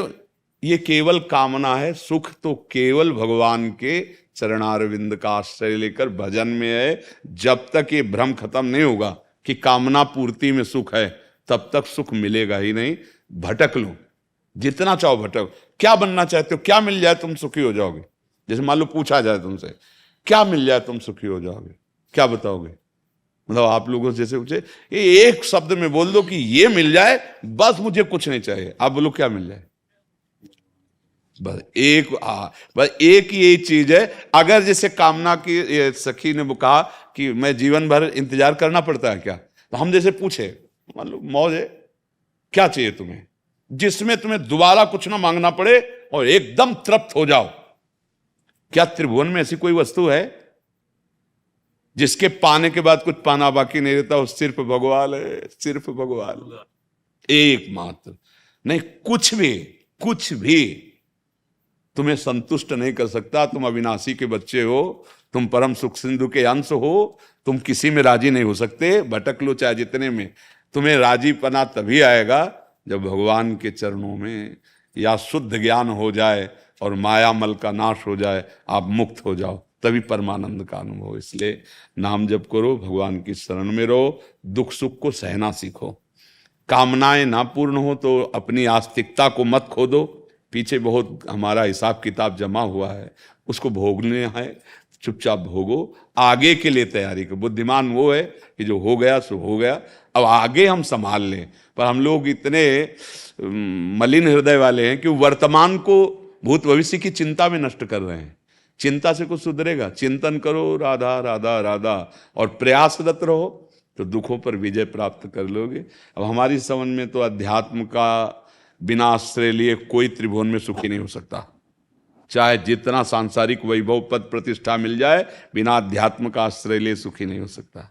ये केवल कामना है। सुख तो केवल भगवान के चरणारविंद का आश्रय लेकर भजन में है। जब तक ये भ्रम खत्म नहीं होगा कि कामना पूर्ति में सुख है, तब तक सुख मिलेगा ही नहीं। भटक लो, जितना चाहो भटक। क्या बनना चाहते हो? क्या मिल जाए तुम सुखी हो जाओगे? जैसे मान लो पूछा जाए तुमसे क्या मिल जाए तुम सुखी हो जाओगे, क्या बताओगे? मतलब आप लोगों से जैसे पूछे, ये एक शब्द में बोल दो कि ये मिल जाए, बस मुझे कुछ नहीं चाहिए। आप बोलो क्या मिल जाए? बस एक ही चीज है। अगर जैसे कामना की सखी ने कहा कि मैं जीवन भर इंतजार करना पड़ता है क्या, तो हम जैसे पूछे, मान लो मौज है, क्या चाहिए तुम्हें जिसमें तुम्हें दोबारा कुछ ना मांगना पड़े और एकदम तृप्त हो जाओ? क्या त्रिभुवन में ऐसी कोई वस्तु है जिसके पाने के बाद कुछ पाना बाकी नहीं रहता? वो सिर्फ भगवान है, सिर्फ भगवान, एकमात्र। नहीं, कुछ भी तुम्हें संतुष्ट नहीं कर सकता। तुम अविनाशी के बच्चे हो, तुम परम सुख सिंधु के अंश हो, तुम किसी में राजी नहीं हो सकते। भटक लो चाहे जितने में, तुम्हें राजीपना तभी आएगा जब भगवान के चरणों में या शुद्ध ज्ञान हो जाए और मायामल का नाश हो जाए, आप मुक्त हो जाओ, तभी परमानंद का अनुभव। इसलिए नाम जप करो, भगवान की शरण में रहो, दुख सुख को सहना सीखो। कामनाएं ना पूर्ण हो तो अपनी आस्तिकता को मत खो दो। पीछे बहुत हमारा हिसाब किताब जमा हुआ है, उसको भोगने है, चुपचाप भोगो, आगे के लिए तैयारी करो। बुद्धिमान वो है कि जो हो गया सो हो गया, अब आगे हम संभाल लें। पर हम लोग इतने मलिन हृदय वाले हैं कि वर्तमान को भूत भविष्य की चिंता में नष्ट कर रहे हैं। चिंता से कुछ सुधरेगा? चिंतन करो राधा राधा राधा और प्रयासरत रहो तो दुखों पर विजय प्राप्त कर लोगे। अब हमारी समझ में तो अध्यात्म का बिना आश्रय लिए कोई त्रिभुवन में सुखी नहीं हो सकता। चाहे जितना सांसारिक वैभव पद प्रतिष्ठा मिल जाए, बिना अध्यात्म का आश्रय लिए सुखी नहीं हो सकता।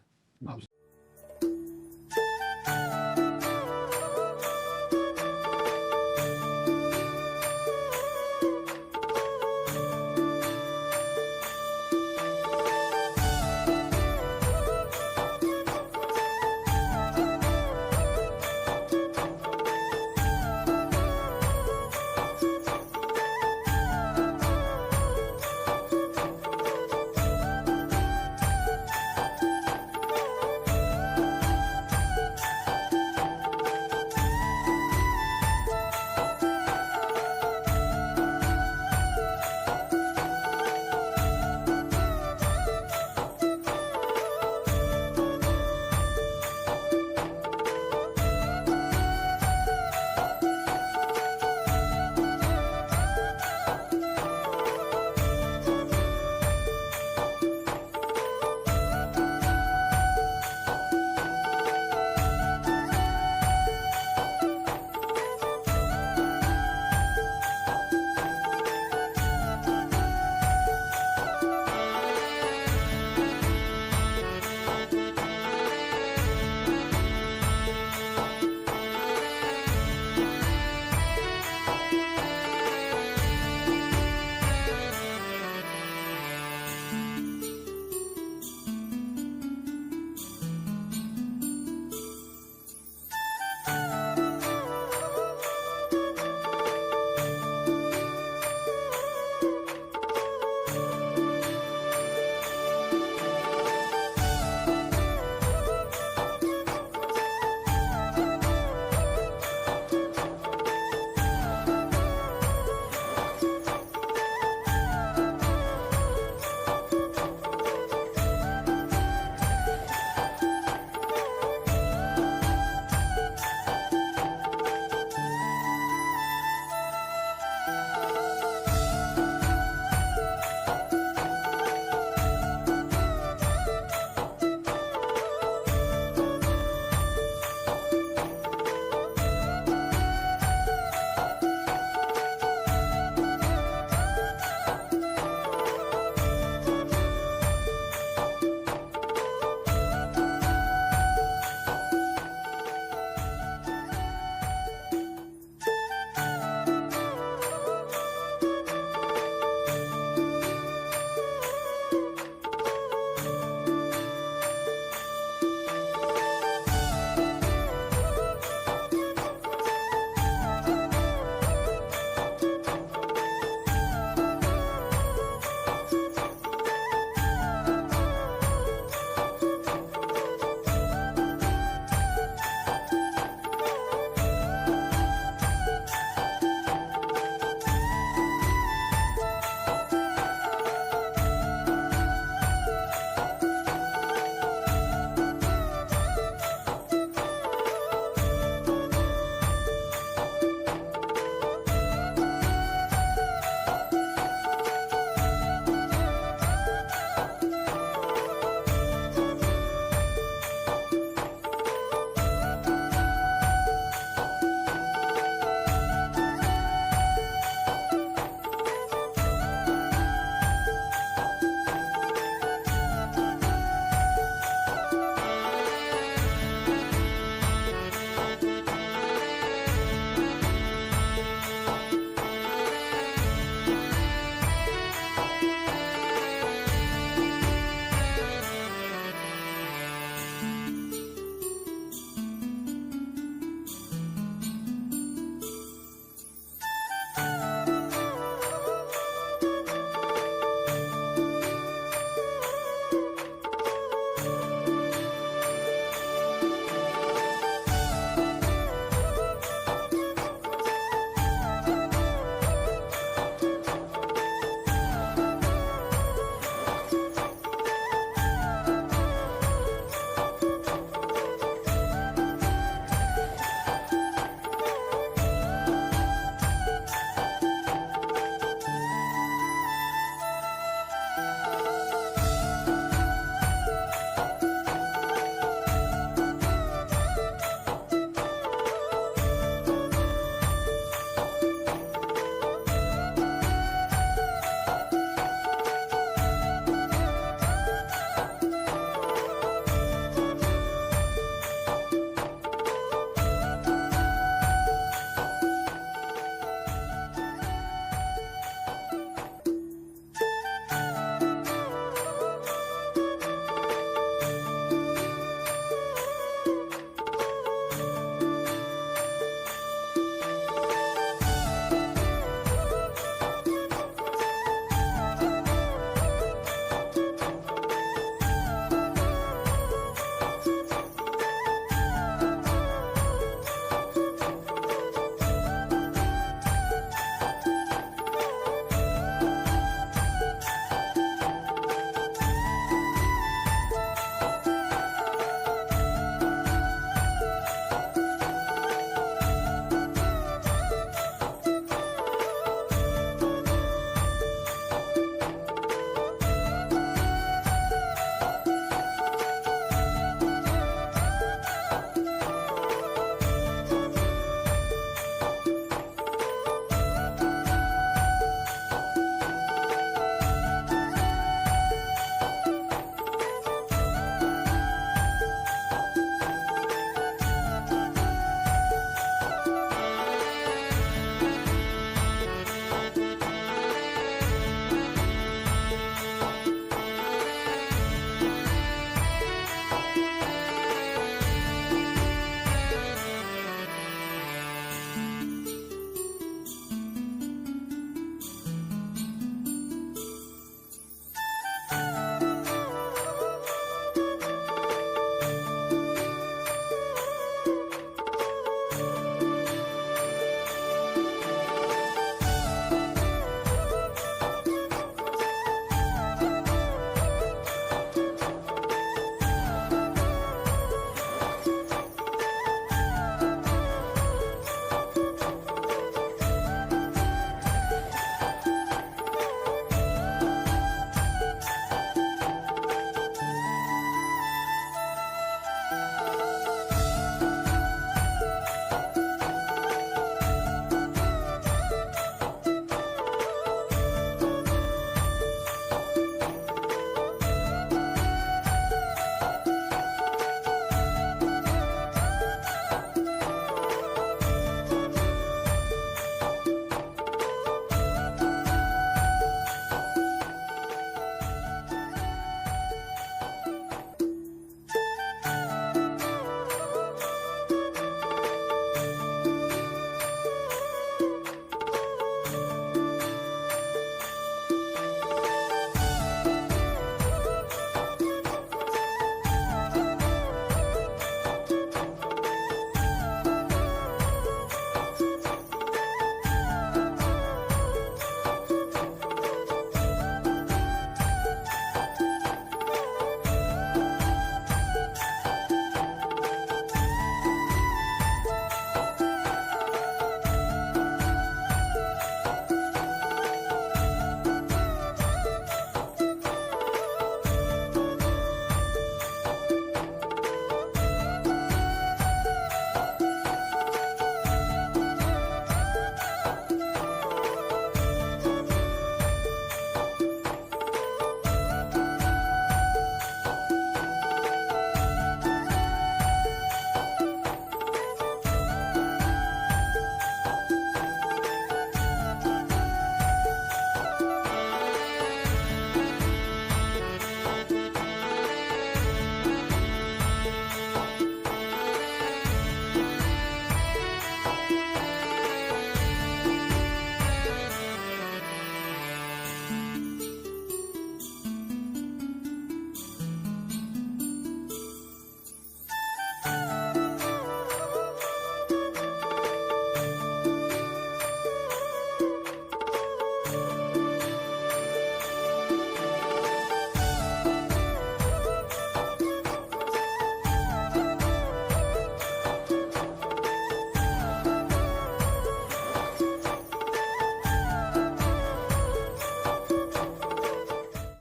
है।